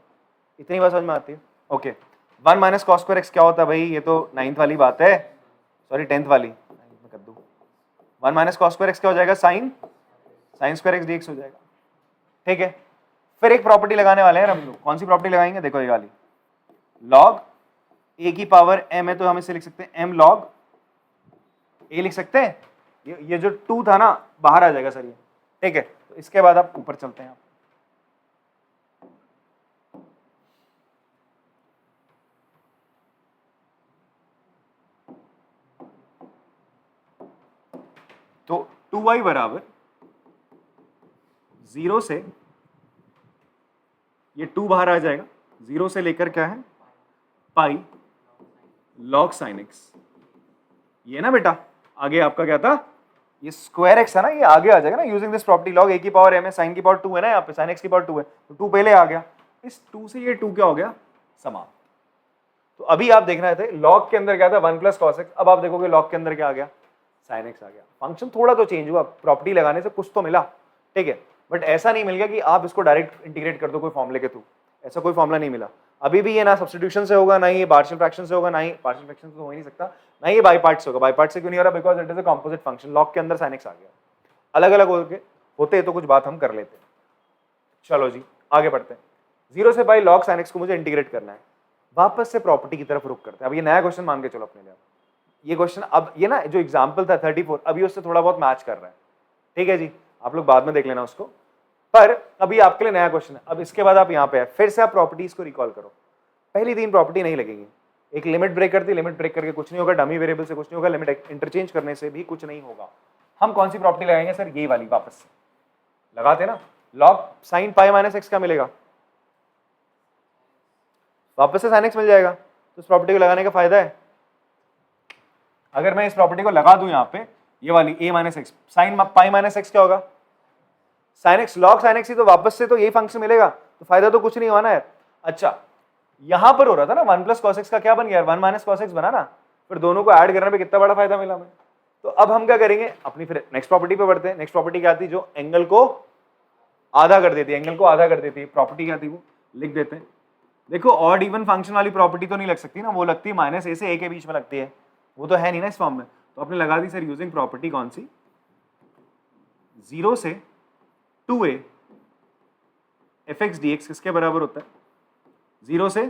इतनी बात समझ में आती है। Okay, 1 minus cos square x क्या होता है भाई? ये तो 9th वाली बात है, सॉरी 10th वाली, 9th में कर दूं। 1 माइनस कॉस स्क्वायर एक्स क्या हो जाएगा? साइन स्क्वायर एक्स dx हो जाएगा, ठीक है। फिर एक प्रॉपर्टी लगाने वाले हैं हम लोग। कौन सी प्रॉपर्टी लगाएंगे? देखो ये वाली, log a की पावर m है तो हम इसे लिख सकते हैं m log a लिख सकते हैं। ये जो 2 था ना बाहर आ जाएगा सर ये, ठीक है। तो इसके बाद आप ऊपर चलते हैं। तो 2y बराबर 0 से, ये 2 बाहर आ जाएगा, 0 से लेकर क्या है? पाई log sin x। ये ना बेटा, आगे आपका क्या था? ये स्क्वायर एक्स है ना, ये आगे आ जाएगा ना using this property. log a की पावर m है, sin की पावर 2 है ना, यहाँ पे sin x की पावर 2 है, तो 2 पहले आ गया। इस 2 से ये 2 क्या हो गया? समाप्त। तो अभी आप देख रहे थे log के अंदर क्या था? 1 प्लस कॉस एक्स। अब आप देखोगे log के अंदर क्या आ गया? sin x आ गया। फंक्शन थोड़ा तो चेंज हुआ, प्रॉपर्टी लगाने से कुछ तो मिला, ठीक है, बट ऐसा नहीं मिल गया कि आप इसको डायरेक्ट इंटीग्रेट कर दो कोई फॉर्मूले के थ्रू। ऐसा कोई फॉर्मूला नहीं मिला। अभी भी ये ना सब्स्टिट्यूशन से होगा, ना ही पार्शियल फ्रैक्शन से होगा, ना ही पार्शियल फ्रैक्शन से तो हो ही नहीं सकता, ना ही बाई पार्ट से होगा। बाई पार्ट से क्यों नहीं हो रहा? Because it is a composite function. log के अंदर sin x आ गया। अलग अलग होते तो कुछ बात हम कर लेते। चलो जी आगे बढ़ते हैं। 0 से पाई log sin x को मुझे इंटीग्रेट करना है। वापस से प्रॉपर्टी की तरफ रुक करते हैं। अब ये नया क्वेश्चन मान के चलो अपने लिए। ये क्वेश्चन अब ये ना जो एग्जाम्पल था 34, अभी उससे थोड़ा बहुत मैच कर रहा है, ठीक है जी। आप लोग बाद में देख लेना उसको, पर अभी आपके लिए नया क्वेश्चन है। अब इसके बाद आप यहाँ पे फिर से आप प्रॉपर्टीज को रिकॉल करो। पहली 3 प्रॉपर्टी नहीं लगेगी। एक लिमिट ब्रेकर थी, लिमिट ब्रेक करके कुछ नहीं होगा, डमी वेरिएबल से कुछ नहीं होगा, लिमिट इंटरचेंज करने से भी कुछ नहीं होगा। हम कौन सी प्रॉपर्टी लगाएंगे सर? ये वाली वापस से लगाते ना, log sin pi minus X क्या मिलेगा? वापस से sin x मिल जाएगा। तो इस प्रॉपर्टी को लगाने का फायदा है, अगर मैं इस प्रॉपर्टी को लगा दूं यहाँ पे, ये वाली a minus x, sign pi minus X क्या होगा? sin x, log sin x ही तो वापस से तो यही फंक्शन मिलेगा, तो फायदा तो कुछ नहीं हुआ ना है। अच्छा यहां पर हो रहा था ना 1 प्लस कॉस एक्स का क्या बन गया? 1 माइनस कॉस एक्स बना ना, फिर दोनों को ऐड करने पे कितना बड़ा फायदा मिला हमें। तो अब हम क्या करेंगे? अपनी फिर नेक्स्ट प्रॉपर्टी पे बढ़ते हैं। नेक्स्ट प्रॉपर्टी क्या थी? जो एंगल को आधा कर देती है, एंगल को आधा कर देती है। प्रॉपर्टी क्या थी वो लिख देते हैं। देखो ऑड इवन फंक्शन वाली प्रॉपर्टी तो नहीं लग सकती ना, वो लगती है माइनस ए से ए के बीच में लगती है, वो तो है नहीं ना इस फॉर्म में। तो आपने लगा दी सर यूजिंग प्रॉपर्टी कौन सी? 0 से 2a fx dx किसके बराबर होता है? 0 से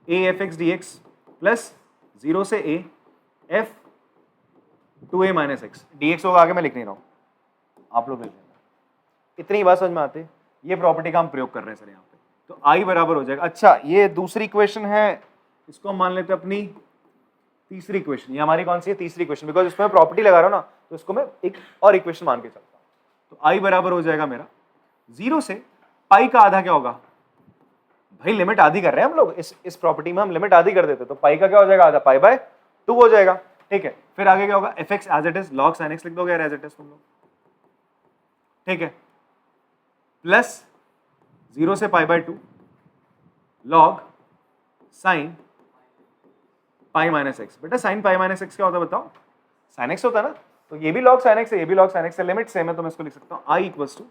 a fx dx प्लस 0 से a f 2a minus x, dx होगा आगे मैं लिख नहीं रहा हूँ, आप लोग लिख लेना। इतनी बात समझ में आती है, ये प्रॉपर्टी का हम प्रयोग कर रहे हैं सर यहाँ पे। तो I बराबर हो जाएगा, अच्छा ये दूसरी इक्वेशन है, इसको हम मान लेते हैं अपनी तीसरी इक्वेशन। ये हमारी कौन सी है? तीसरी इक्वेशन, बिकॉज इसमें प्रॉपर्टी लगा रहा हूँ ना, तो इसको मैं एक और इक्वेशन मान के चलता हूँ। तो I बराबर हो जाएगा मेरा 0 से पाई का आधा क्या होगा भाई, लिमिट आधी कर रहे हैं हम लोग, इस प्रॉपर्टी में हम लिमिट आधी कर देते, तो पाई का क्या हो जाएगा? आधा, पाई बाय 2 हो जाएगा। ठीक है, फिर आगे क्या होगा? F x as it is log sine x लिख दोगे एज इट इज तुम लोग। ठीक है, प्लस 0 से pi by 2 log sign pi minus X. बेटा साइन पाई माइनस एक्स क्या होता है बताओ? साइन एक्स होता है ना, तो ये भी लॉग साइन एक्स है, ये भी लॉग साइन एक्स है, लिमिट सेम है, तो मैं इसको लिख सकता हूं आई इक्वल्स टू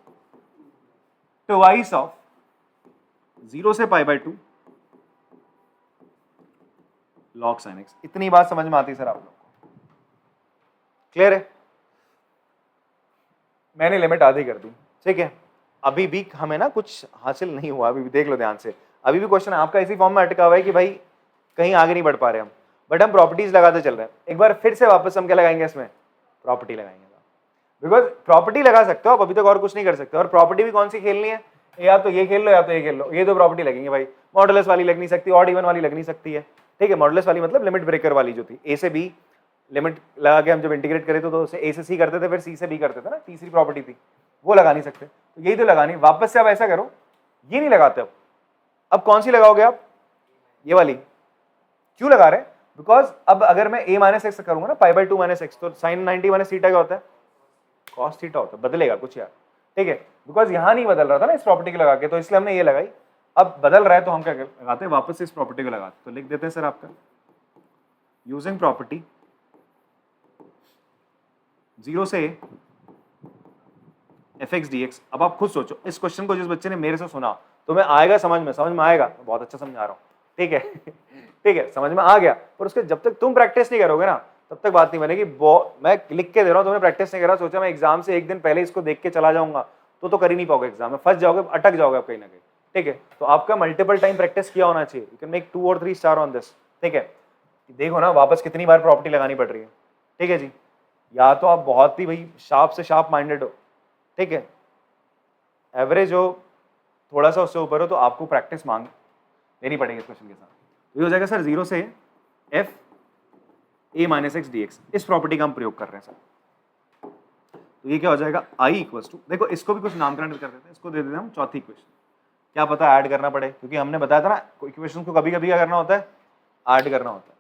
ट्वाइस ऑफ 0 से pi by 2 log sine x. इतनी बात समझ में आती है सर आप लोग को? क्लियर है? मैंने लिमिट आधी कर दी। ठीक है, अभी भी हमें ना कुछ हासिल नहीं हुआ, अभी भी देख लो ध्यान से, अभी भी क्वेश्चन आपका इसी फॉर्म में अटका हुआ है कि भाई कहीं आगे नहीं बढ़ पा रहे हम, बट हम प्रॉपर्टीज लगाते चल रहे हैं। एक बार फिर से वापस हम क्या लगाएंगे इसमें? प्रॉपर्टी लगाएंगे, बिकॉज प्रॉपर्टी लगा सकते हो आप, अभी तक और कुछ नहीं कर सकते। और प्रॉपर्टी भी कौन सी खेलनी है? या तो ये खेल लो या तो ये खेल लो, ये दो प्रॉपर्टी लगेंगे भाई। मॉडुलस वाली लग नहीं सकती, ऑड इवन वाली लग नहीं सकती है। ठीक है, मॉडुलस वाली मतलब लिमिट ब्रेकर वाली जो थी, ए से बी लिमिट लगा के हम जब इंटीग्रेट करे तो उसे ए से सी करते थे, फिर सी से बी करते थे ना, तीसरी प्रॉपर्टी थी, वो लगा नहीं सकते। तो यही तो लगानी। वापस से आप ऐसा करो, ये नहीं लगाते अब कौन सी लगाओगे आप? ये वाली। क्यों लगा रहे हैं? बिकॉज अब अगर मैं a माइनस एक्स करूंगा ना, पाई बाय 2 माइनस एक्स, तो साइन 90 माइनस थीटा क्या होता है? कॉस थीटा होता है। बदलेगा कुछ यार? ठीक है, बिकॉज यहां नहीं बदल रहा था ना इस प्रॉपर्टी को लगा के, तो इसलिए हमने ये लगाई। अब बदल रहा है तो हम क्या लगाते हैं? वापस से इस प्रॉपर्टी को लगाते। तो लिख देते हैं सर आपका यूजिंग प्रॉपर्टी 0 से एफ एक्स डी एक्स। अब आप खुद सोचो, इस क्वेश्चन को जिस बच्चे ने मेरे से सुना, तुम्हें आएगा समझ में आएगा? बहुत अच्छा समझा रहा हूँ। ठीक है ठीक है, समझ में आ गया, पर उसके जब तक तुम प्रैक्टिस नहीं करोगे ना, तब तक बात नहीं बनेगी। मैं लिख के दे रहा हूँ, तुम्हें प्रैक्टिस नहीं करा, सोचा मैं एग्जाम से एक दिन पहले इसको देख के चला जाऊंगा, तो कर ही नहीं पाओगे, एग्जाम में फंस जाओगे, अटक जाओगे आप कहीं ना कहीं। ठीक है, तो आपका मल्टीपल टाइम प्रैक्टिस किया होना चाहिए। यू कैन मेक 2 और 3 स्टार ऑन दिस। ठीक है, देखो ना वापस कितनी बार प्रॉपर्टी लगानी पड़ रही है। ठीक है जी, या तो आप बहुत ही भाई शार्प से शार्प माइंडेड हो, ठीक है, एवरेज हो, थोड़ा सा उससे ऊपर हो, तो आपको प्रैक्टिस मांग लेनी पड़ेगी इस क्वेश्चन के साथ। तो ये हो जाएगा सर 0 से F A minus x D x. इस प्रॉपर्टी का हम प्रयोग कर रहे हैं सर। तो ये क्या हो जाएगा? आई इक्वल्स टू, देखो इसको भी कुछ नामकरण कर देते हैं, इसको दे देते हैं हम चौथी इक्वेशन। क्या पता ऐड करना पड़े, क्योंकि हमने बताया था ना इक्वेशन को कभी कभी क्या करना होता है? ऐड करना होता है।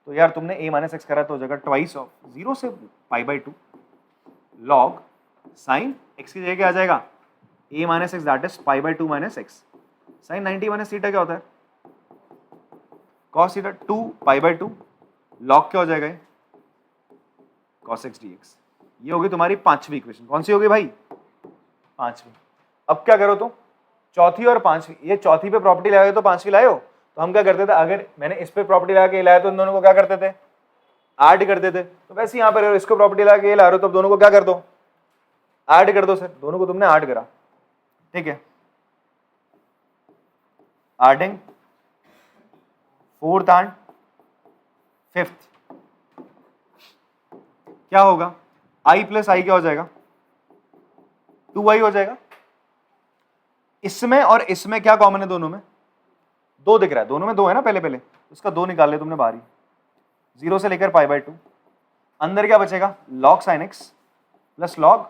तो यार तुमने ए माइनस एक्स करा तो हो जाएगा ट्वाइस ऑफ 0 से pi by 2 log sine x की जगह क्या आ जाएगा? A minus x that is pi by 2 minus x. Sine 90 minus theta क्या होता है? Cos theta 2 pi by 2 log क्या हो जाएगा? Cos x D x. ये होगी तुम्हारी पांचवी इक्वेशन। कौन सी होगी भाई? पांचवी। अब क्या करो तुम? चौथी और पांचवी, ये चौथी पे प्रॉपर्टी लगाए तो पांचवी लाए हो, तो हम क्या करते थे? अगर मैंने इस पे प्रॉपर्टी लगा के लाया तो इन दोनों को क्या करते थे? ऐड करते थे। तो वैसे यहाँ पर इसको प्रॉपर्टी लगा के ला रहे हो तो दोनों को क्या कर दो? ऐड कर दो सर। दोनों को तुमने ऐड करा, ठीक है, एडिंग फोर्थ एंड फिफ्थ, क्या होगा? आई प्लस आई क्या हो जाएगा? 2i हो जाएगा। इसमें और इसमें क्या कॉमन है? दोनों में 2 दिख रहा है, दोनों में 2 है ना, पहले उसका 2 निकाल ले तुमने बाहरी, 0 से लेकर पाई बाई 2। अंदर क्या बचेगा? Log sine x plus log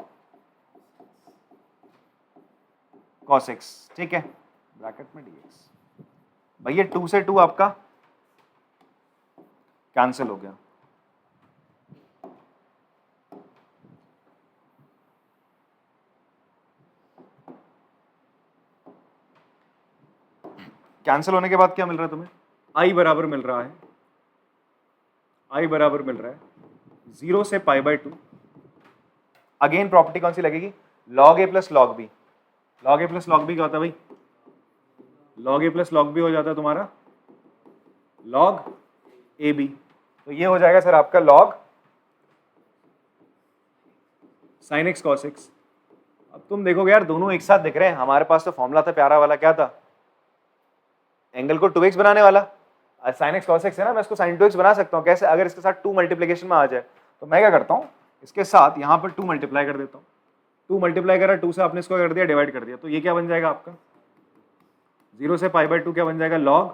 cos x. ठीक है, ब्रैकेट में dx। भैया 2 से 2 आपका कैंसिल हो गया। कैंसिल होने के बाद क्या मिल रहा है तुम्हें? आई बराबर मिल रहा है, आई बराबर मिल रहा है 0 से पाई बाई 2। अगेन प्रॉपर्टी कौन सी लगेगी? लॉग ए प्लस लॉग बी। लॉग ए प्लस लॉग बी क्या होता है भाई? लॉग ए प्लस लॉग बी हो जाता है तुम्हारा लॉग ए बी। तो ये हो जाएगा सर आपका log sine x cos x. अब तुम देखोगे यार दोनों एक साथ दिख रहे हैं। हमारे पास तो फॉर्मूला था प्यारा वाला, क्या था? एंगल को 2x बनाने वाला। साइन एक्स कॉस एक्स है ना, मैं इसको साइन 2x बना सकता हूँ। कैसे? अगर इसके साथ 2 मल्टीप्लिकेशन में आ जाए तो मैं क्या करता हूँ, इसके साथ यहाँ पर 2 मल्टीप्लाई कर देता हूँ। 2 मल्टीप्लाई करा, 2 से आपने इसको कर दिया डिवाइड कर दिया, तो ये क्या बन जाएगा आपका 0 से π/2 क्या बन जाएगा log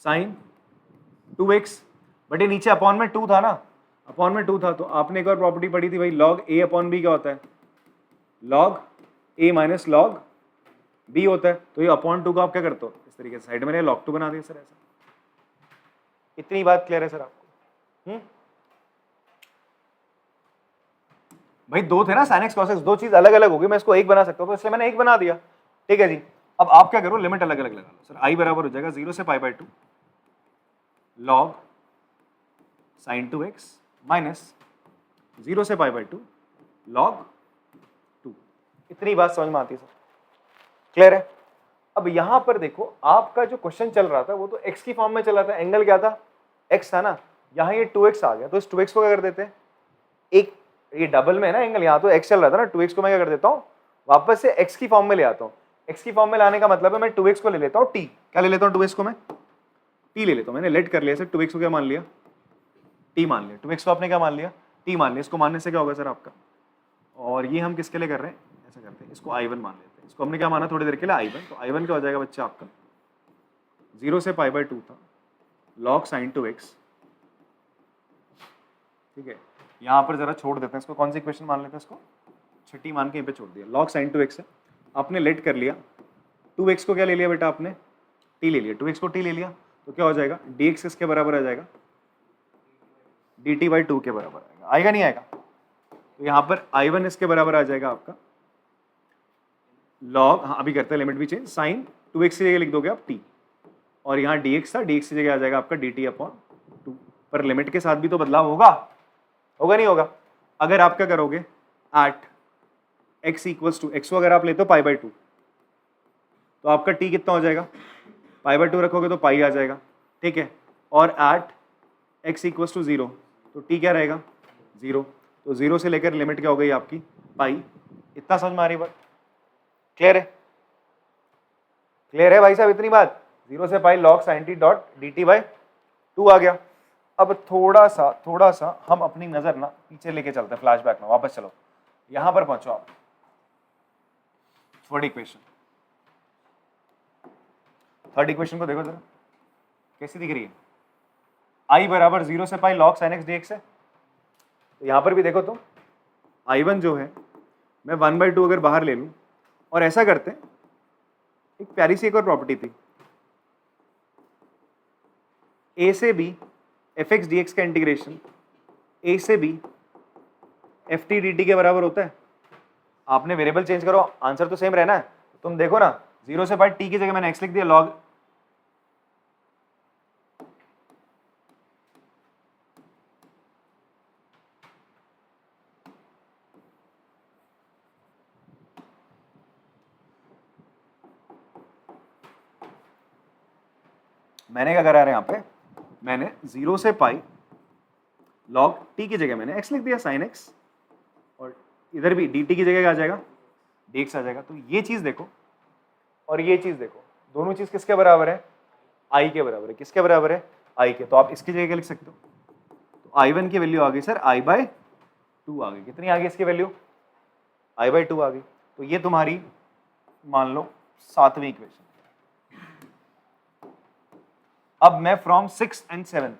साइन 2x। बट ये नीचे अपॉन में 2 था ना, अपॉन में 2 था, तो आपने एक और प्रॉपर्टी पढ़ी थी भाई, log a अपॉन b क्या होता है, log a minus log b होता है। तो ये अपॉन 2 का आप क्या करते हो, इस तरीके से साइड में log 2 बना दिया सर। ऐसा इतनी बात क्लियर है सर आपको? भाई दो थे ना sin x cos x, दो चीज अलग अलग होगी, मैं इसको एक बना सकता हूँ, तो इसलिए मैंने एक बना दिया। ठीक है जी, अब आप क्या करो, लिमिट अलग अलग लगा लो सर। i बराबर हो जाएगा 0 से π/2 log sin 2x माइनस 0 से π/2 log 2। इतनी बात समझ में आती है सर? क्लियर है? अब यहां पर देखो, आपका जो क्वेश्चन चल रहा था वो तो x की फॉर्म में चल रहा था, एंगल क्या था, x था ना, यहाँ ये 2x आ गया, तो इस 2x को क्या कर देते हैं, एक ये डबल में है ना एंगल, यहाँ तो x चल रहा था ना, 2x को मैं क्या कर देता हूँ, वापस से x की फॉर्म में ले आता हूँ। x की फॉर्म में लाने का मतलब है मैं 2x को ले लेता हूँ t, क्या ले लेता हूँ 2x को मैं t ले लेता हूँ। मैंने लेट कर लिया सर, 2x को क्या मान लिया, t मान लिया, 2x को आपने क्या मान लिया, t मान लिया। इसको मानने से क्या होगा सर आपका, और ये हम किसके लिए कर रहे हैं, ऐसा करते हैं, इसको I1 मान लेते हैं, इसको हमने क्या माना थोड़ी देर के लिए I1, तो I1 क्या हो जाएगा बच्चा आपका 0 से π/2 था log sin 2x। ठीक है, यहाँ पर जरा छोड़ देते हैं इसको, कौन सी इक्वेशन मान लेते हैं इसको, छठी मान के यहीं पे छोड़ दिया, log sin 2x है। आपने लेट कर लिया, 2x को क्या ले लिया बेटा आपने, t ले लिया, 2x को t ले लिया, तो क्या हो जाएगा dx किसके बराबर आ जाएगा, dt/2 के बराबर आएगा, आएगा नहीं आएगा? तो यहाँ पर I1 इसके बराबर आ जाएगा आपका log, हाँ अभी करते हैं लिमिट भी चेंज, साइन 2x की जगह लिख दोगे आप t, और यहाँ dx था, dx की जगह आ जाएगा आपका dt/2। पर लिमिट के साथ भी तो बदलाव होगा, होगा नहीं होगा? अगर आप क्या करोगे, at x equals to, x को अगर आप लेते हो π/2 तो आपका t कितना हो जाएगा, π/2 रखोगे तो पाई आ जाएगा। ठीक है, और एट x इक्वल्स टू 0 तो t क्या रहेगा 0, तो 0 से लेकर लिमिट क्या हो गई आपकी पाई। इतना समझ में आ रही बात? क्लियर है? क्लियर है भाई साहब इतनी बात? 0 से पाई log sin t dot dt/2 आ गया। अब थोड़ा सा हम अपनी नजर ना पीछे लेके चलते हैं, फ्लैशबैक में वापस चलो, यहां पर पहुंचो आप, थर्ड इक्वेशन को देखो जरा कैसी दिख रही है, i बराबर 0 से पाई log sin x dx है। तो यहां पर भी देखो तो I1 जो है मैं 1/2 अगर बाहर ले लूं, और ऐसा करते हैं, एक प्यारी सी एक और प्रॉपर्टी थी, a से b fx dx का इंटीग्रेशन a से b ft dt के बराबर होता है। आपने वेरिएबल चेंज करो, आंसर तो सेम रहना है। तुम देखो ना, 0 से पाई t की जगह मैंने x लिख दिया, log मैंने क्या करा है यहाँ पे, मैंने 0 से पाई log t की जगह मैंने x लिख दिया sin x, और इधर भी dt की जगह क्या आ जाएगा dx आ जाएगा। तो ये चीज देखो और ये चीज देखो, दोनों चीज किसके बराबर है, i के बराबर है। किसके बराबर है, i के। तो आप इसकी जगह क्या लिख सकते हो, तो I1 की वैल्यू आ गई सर i/2 आ गई। कितनी आ गई इसकी वैल्यू, i/2 आ गई। तो ये तुम्हारी मान लो 7वीं इक्वेशन। अब मैं फ्रॉम 6th एंड 7th,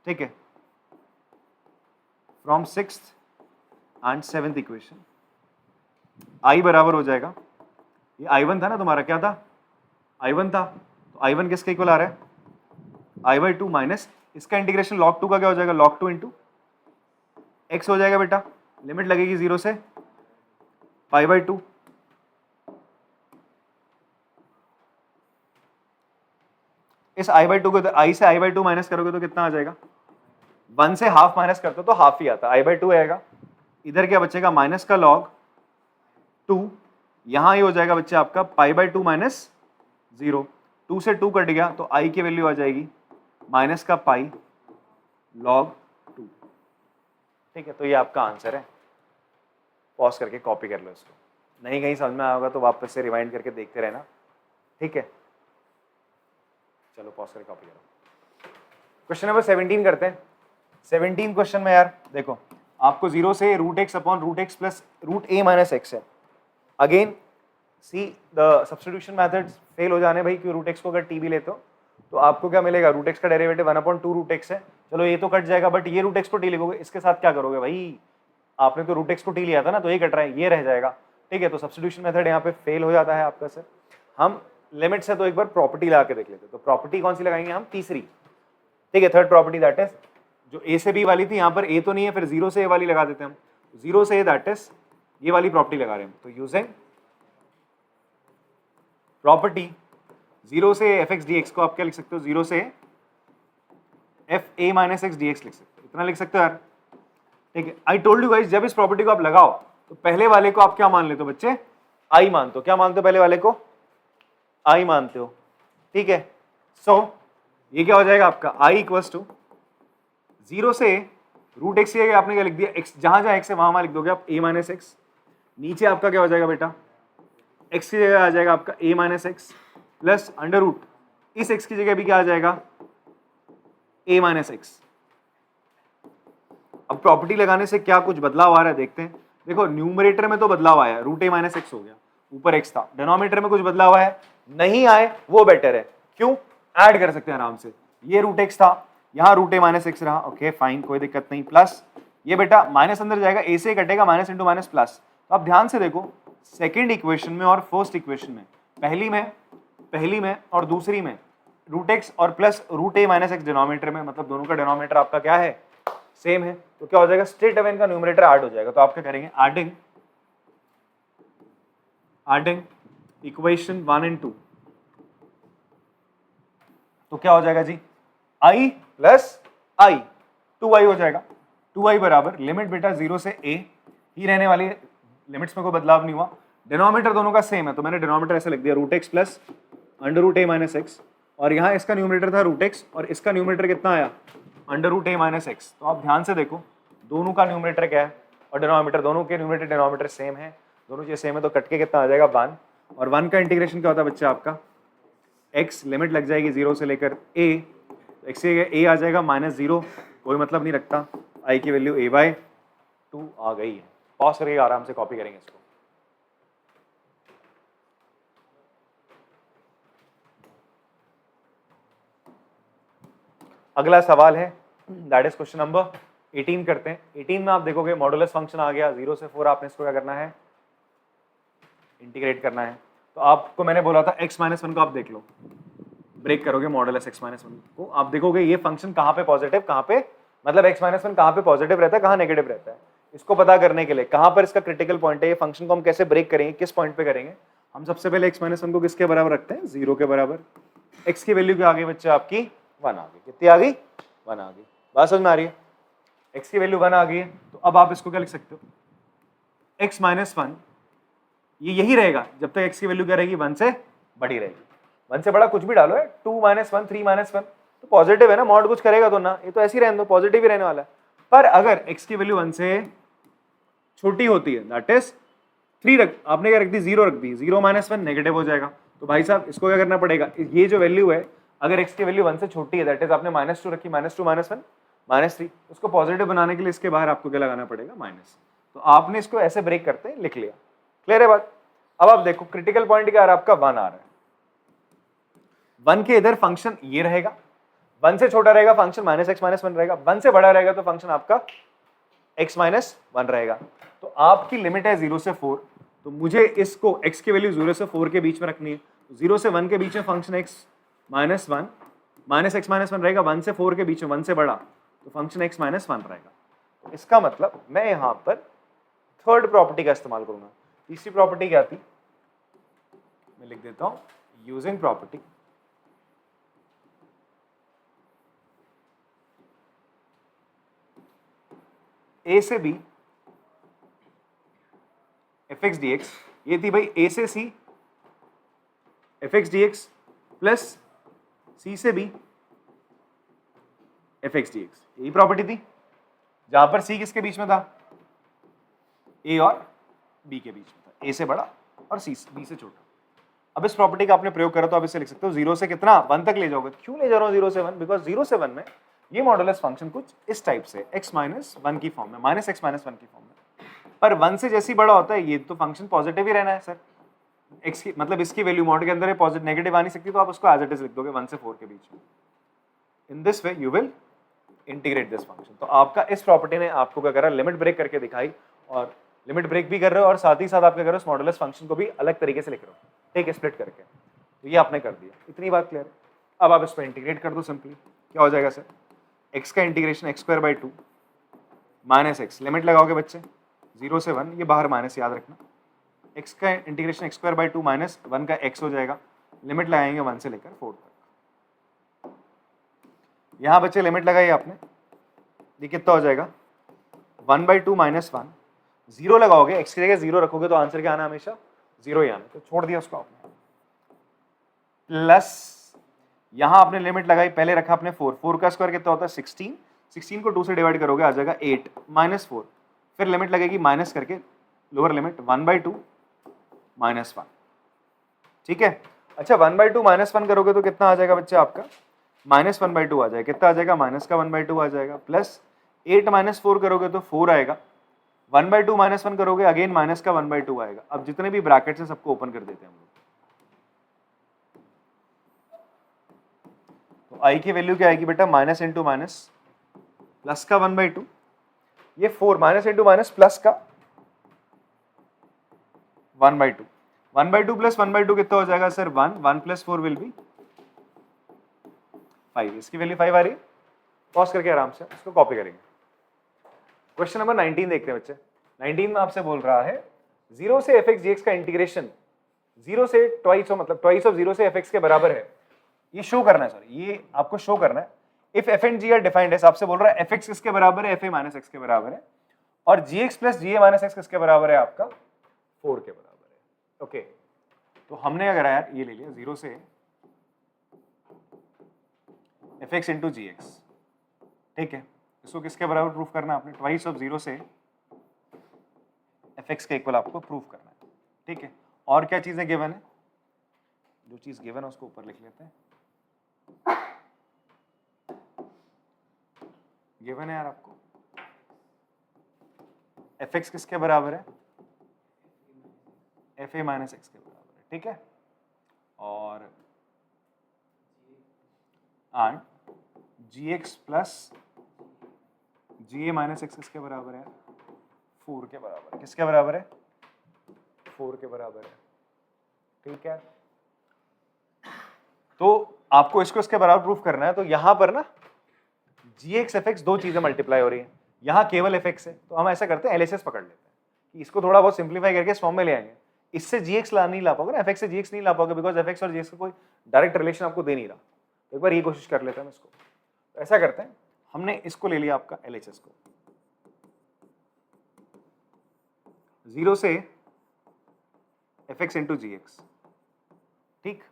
ठीक है, from 6th and 7th equation, i बराबर हो जाएगा, ये I1 था ना तुम्हारा, क्या था I1 था, तो I1 किसके इक्वल आ रहा है i/2 माइनस इसका इंटीग्रेशन log 2 का क्या हो जाएगा, log 2 इंटू x हो जाएगा बेटा, लिमिट लगेगी 0 से π/2। इस i/2 को i से i/2 माइनस करोगे तो कितना आ जाएगा, 1 से हाफ माइनस करते हो तो हाफ ही आता है, i/2 आएगा। इधर क्या बचेगा, माइनस का log 2, यहां ये हो जाएगा बच्चे आपका π/2 माइनस 0, 2 से 2 कट गया तो i की वैल्यू आ जाएगी माइनस का पाई log 2। ठीक है, तो ये आपका आंसर है। पॉज करके कॉपी कर लो इसको, नहीं कहीं समझ में आएगा तो वापस से रिवाइंड करके देखते रहना। ठीक है, चलो पॉज करके कॉपी करो। क्वेश्चन नंबर 17 करते हैं। 17 क्वेश्चन में यार देखो, आपको 0 से root x upon root x plus root a minus x है। Again see the substitution method fail हो जाने भाई, क्यों रूट एक्स को अगर टी भी लेते हो तो आपको क्या मिलेगा, रूट एक्स का डेरिवेटिव 1/2 रूट एक्स है। चलो ये तो कट जाएगा, बट ये रूट एक्स को टी लिखोगे, इसके साथ क्या करोगे भाई, आपने तो रूट एक्स को टी लिया था ना, तो ये कट रहा है, ये रह जाएगा। ठीक है, तो सब्स्टिट्यूशन मेथड यहाँ पे फेल हो जाता है आपका सर। हम लिमिट से तो एक बार प्रॉपर्टी लगा के देख लेते हैं। तो प्रॉपर्टी कौन सी लगाएंगे हम, तीसरी। ठीक है, थर्ड प्रॉपर्टी दैट इज जो ए से बी वाली थी, यहाँ पर ए तो नहीं है, फिर 0 से ए वाली लगा देते हैं हम। 0 से ए दैट इज ये वाली प्रॉपर्टी लगा रहे हैं। तो यूजिंग प्रॉपर्टी 0 से एफ एक्स डी एक्स को आप क्या लिख सकते हो, 0 से F A minus x D x लिख सकते हो, इतना लिख सकते हो यार। ठीक है, आई टोल्ड यू गाइस, जब इस प्रॉपर्टी को आप लगाओ तो पहले वाले को आप क्या मान लेते हो बच्चे, आई मानते हो। क्या मानते हो, पहले वाले को आई मानते हो। ठीक है, सो ये क्या हो जाएगा आपका, आई इक्वल्स टू 0 से रूट एक्स की आपने क्या लिख दिया, एक्स जहां जहां एक्स है वहां लिख दोगे आप ए माइनस एक्स। नीचे आपका क्या हो जाएगा बेटा, एक्स की जगह आ जाएगा आपका a minus x plus under root, इस एक्स की जगह भी क्या आ जाएगा, ए माइनस एक्स। अब प्रॉपर्टी लगाने से क्या कुछ बदलाव आ रहा है देखते हैं। देखो न्यूमरेटर में तो बदलाव आया, रूट ए माइनस एक्स हो गया, ऊपर एक्स था। डिनोमिनेटर में कुछ बदलाव आया नहीं आए, वो बेटर है। क्यों, ऐड कर सकते हैं आराम से। ये रूट एक्स था, यहाँ रूट ए माइनस एक्स रहा, ओके फाइन, कोई दिक्कत नहीं। प्लस ये बेटा माइनस अंदर जाएगा, ए से कटेगा, माइनस इंटू माइनस प्लस। तो आप ध्यान से देखो, सेकेंड इक्वेशन में और फर्स्ट इक्वेशन में, पहली में और दूसरी में रूट एक्स और plus root a minus x denominator में, मतलब दोनों का डिनोमिनेटर आपका क्या है, सेम है। तो क्या हो जाएगा, स्ट्रेट अवे इनका न्यूमरेटर ऐड हो जाएगा। तो आप क्या करेंगे, एडिंग इक्वेशन 1 एंड 2। तो क्या हो जाएगा जी, i प्लस आई, 2i हो जाएगा। 2i बराबर लिमिट बेटा 0 से a ही रहने वाली है, लिमिट्स में कोई बदलाव नहीं हुआ। डिनोमिनेटर दोनों का सेम है, तो मैंने डिनोमिनेटर ऐसे लिख दिया, root x plus under root a minus x. और यहाँ इसका न्यूमरेटर था रूट एक्स और इसका न्यूमरेटर कितना आया, under root a minus x. तो आप ध्यान से देखो, दोनों का न्यूमरेटर क्या है और डिनोमिनेटर, दोनों के न्यूमरेटर डिनोमिनेटर सेम है, दोनों चीज़ सेम है, तो कट के कितना आ जाएगा 1। और 1 का इंटीग्रेशन क्या होता है बच्चा आपका, x लिमिट लग जाएगी 0 से लेकर a, x से a आ जाएगा -0, कोई मतलब नहीं रखता, i की वैल्यू a/2 आ गई है। पॉज करके आराम से कॉपी करेंगे इसको। अगला सवाल है, दैट इज क्वेश्चन नंबर 18 करते हैं। 18 में आप देखोगे मॉडुलस फंक्शन आ गया, 0 से 4 आपने इसको क्या करना है, इंटीग्रेट करना है। तो आपको मैंने बोला था x-1 को आप देख लो, ब्रेक करोगे मॉडुलस x-1 को, आप देखोगे ये फंक्शन कहाँ पे पॉजिटिव, कहाँ पे, मतलब x-1 कहाँ पे पॉजिटिव रहता है, कहाँ नेगेटिव रहता है। इसको पता करने के लिए कहाँ पर इसका क्रिटिकल पॉइंट है, ये फंक्शन को हम कैसे ब्रेक करेंगे, किस पॉइंट पे करेंगे। हम सबसे पहले x-1 को किसके बराबर रखते हैं, 0 के बराबर। x की वैल्यू क्या आ गई बच्चे आपकी, 1 आ गई। कितनी आ गई, 1 आ गई। बात समझ में आ रही है, x की वैल्यू 1 आ गई है। तो अब आप इसको क्या लिख सकते हो, x-1 ये यही रहेगा जब तक x की वैल्यू क्या रहेगी, 1 से बड़ी रहेगी। 1 से बड़ा कुछ भी डालो है, 2 - 1 3 - 1 तो पॉजिटिव है ना, मॉड कुछ करेगा तो ना, ये तो ऐसे ही रहने दो, पॉजिटिव ही रहने वाला है। पर अगर x की वैल्यू 1 से छोटी होती है, दैट इज 3 रख, आपने क्या रख दी, 0 रख दी, 0 - 1 नेगेटिव हो जाएगा। तो भाई साहब इसको क्या करना पड़ेगा, ये जो वैल्यू है अगर x की वैल्यू 1 से छोटी है, दैट इज आपने -2 रखी, -2 - 1 -3, उसको पॉजिटिव बनाने के लिए इसके बाहर आपको क्या लगाना पड़ेगा, माइनस। तो आपने इसको ऐसे ब्रेक करते हैं, लिख लिया। क्लियर है बात। अब आप देखो क्रिटिकल पॉइंट क्या आ रहा है आपका, 1 आ रहा है। 1 के इधर फंक्शन ये रहेगा, 1 से छोटा रहेगा फंक्शन -x-1 रहेगा, 1 से बड़ा रहेगा तो फंक्शन आपका x-1 रहेगा। तो आपकी लिमिट है 0 से 4, तो मुझे इसको x की वैल्यू 0 से 4 के बीच में रखनी है। 0 से 1 के बीच में फंक्शन x-1 -x-1 रहेगा, 1 से 4 के बीच में 1 से बड़ा तो फंक्शन x-1 रहेगा। तो इसका मतलब मैं यहाँ पर थर्ड प्रॉपर्टी का इस्तेमाल करूंगा। तीसरी प्रॉपर्टी क्या थी, मैं लिख देता हूं, यूजिंग प्रॉपर्टी a से b fx dx, ये थी भाई a से c fx dx plus c से b fx dx, यही प्रॉपर्टी थी जहां पर c किसके बीच में था, a और b के बीच में था, a से बड़ा और b से छोटा। अब इस प्रॉपर्टी का आपने प्रयोग करा तो आप इसे लिख सकते हो 0 से कितना 1 तक ले जाओगे। क्यों ले जा रहा हूँ 0 से 1? बिकॉज 0 से 1 में ये मॉडुलस फंक्शन कुछ इस टाइप से x माइनस 1 की फॉर्म में, माइनस x माइनस 1 की फॉर्म में, पर 1 से जैसे ही बड़ा होता है ये तो फंक्शन पॉजिटिव ही रहना है सर। x की मतलब इसकी वैल्यू मॉड के अंदर है, पॉजिटिव नेगेटिव आ नहीं सकती, तो आप उसको एज इट इज लिख दोगे 1 से 4 के बीच में। In this way you will integrate this function. तो आपका इस प्रॉपर्टी ने आपको क्या करा, लिमिट ब्रेक करके दिखाई, और लिमिट ब्रेक भी कर रहे हो और साथ ही साथ आप क्या कर रहे हो, मॉडुलस फंक्शन को भी अलग तरीके से लिख रहे हो, ठीक है, स्प्लिट करके। तो ये आपने कर दिया, इतनी बात क्लियर है। अब आप इसको इंटीग्रेट कर दो सिंपली, क्या हो जाएगा सर, x का integration x² minus x, limit लगाओगे बच्चे 0 से 1, ये बाहर माइनस याद रखना, x का इंटीग्रेशन x² माइनस 1 का x हो जाएगा, लिमिट लगाएंगे 1 से लेकर 4 तक। यहां बच्चे लिमिट लगाई आपने, ये कितना हो जाएगा 1/2 माइनस 1, 0 लगाओगे, x की जगह 0 रखोगे तो आंसर क्या आना, हमेशा 0 ही आना, तो छोड़ दिया उसको आपने। प्लस यहां आपने लिमिट लगाई, पहले रखा आपने 4 का स्क्वायर कितना होता है 16 को 2 से डिवाइड करोगे आ जाएगा 8 माइनस 4, फिर लिमिट लगेगी माइनस करके, लोअर लिमिट 1/2 माइनस 1, ठीक है। अच्छा 1/2 माइनस 1 करोगे तो कितना आ जाएगा बच्चे आपका, माइनस 1/2 आ जाएगा, कितना आ जाएगा, माइनस का 1/2 आ जाएगा, प्लस 8 माइनस 4 करोगे तो 4 आएगा, 1/2 माइनस 1 करोगे अगेन माइनस का 1/2 आएगा। अब जितने भी ब्रैकेट्स हैं सबको ओपन कर देते हैं हम लोग। तो आई की वैल्यू क्या आएगी बेटा, माइनस इंटू माइनस प्लस का 1/2, ये 4 माइनस इंटू माइनस प्लस का 1/2, 1/2 प्लस 1/2 कितना हो जाएगा सर 1 प्लस 4 विल बी 5, इसकी वैल्यू 5 आ रही है। पॉज करके आराम से इसको कॉपी करेंगे। क्वेश्चन नंबर 19 देखते हैं बच्चे। 19 में आपसे बोल रहा है 0 से fx dx का इंटीग्रेशन 0 से ट्वाइस मतलब ट्वाइस ऑफ 0 से fx के बराबर है, ये शो करना है सर, ये आपको शो करना है। If f and g are defined है, आपसे बोल रहा है fx किसके बराबर है, fa माइनस x के बराबर है, और gx plus ga minus x किसके बराबर है, आपका 4 के बराबर है। ओके तो हमने अगर यार ये ले लिया 0 से fx इंटू gx, ठीक है, इसको किसके बराबर प्रूफ करना है आपने, ट्वाइस ऑफ 0 से fx के इक्वल आपको प्रूफ करना है, ठीक है। और क्या चीजें गिवन है, जो चीज गिवन है उसको ऊपर लिख लेते हैं। गिवन है यार आपको fx किसके बराबर है, fa माइनस x के बराबर है, ठीक है, और gx plus ga minus x किसके बराबर है, 4 के बराबर है, किसके बराबर है, 4 के बराबर है, ठीक है। तो आपको इसको इसके बराबर प्रूफ करना है, तो यहां पर ना gx fx दो चीजें मल्टीप्लाई हो रही हैं, यहां केवल fx है, तो हम ऐसा करते हैं LHS पकड़ लेते हैं कि इसको थोड़ा बहुत सिंप्लीफाई करके इस फॉर्म में ले आएंगे। इससे gx नहीं ला पाओगे ना, fx से gx नहीं ला पाओगे, बिकॉज fx और gx का कोई डायरेक्ट रिलेशन आपको दे नहीं रहा। तो एक बार ये कोशिश कर लेते हैं इसको, तो ऐसा करते हैं, हमने इसको ले लिया आपका LHS को, 0 से fx इंटू gx, ठीक।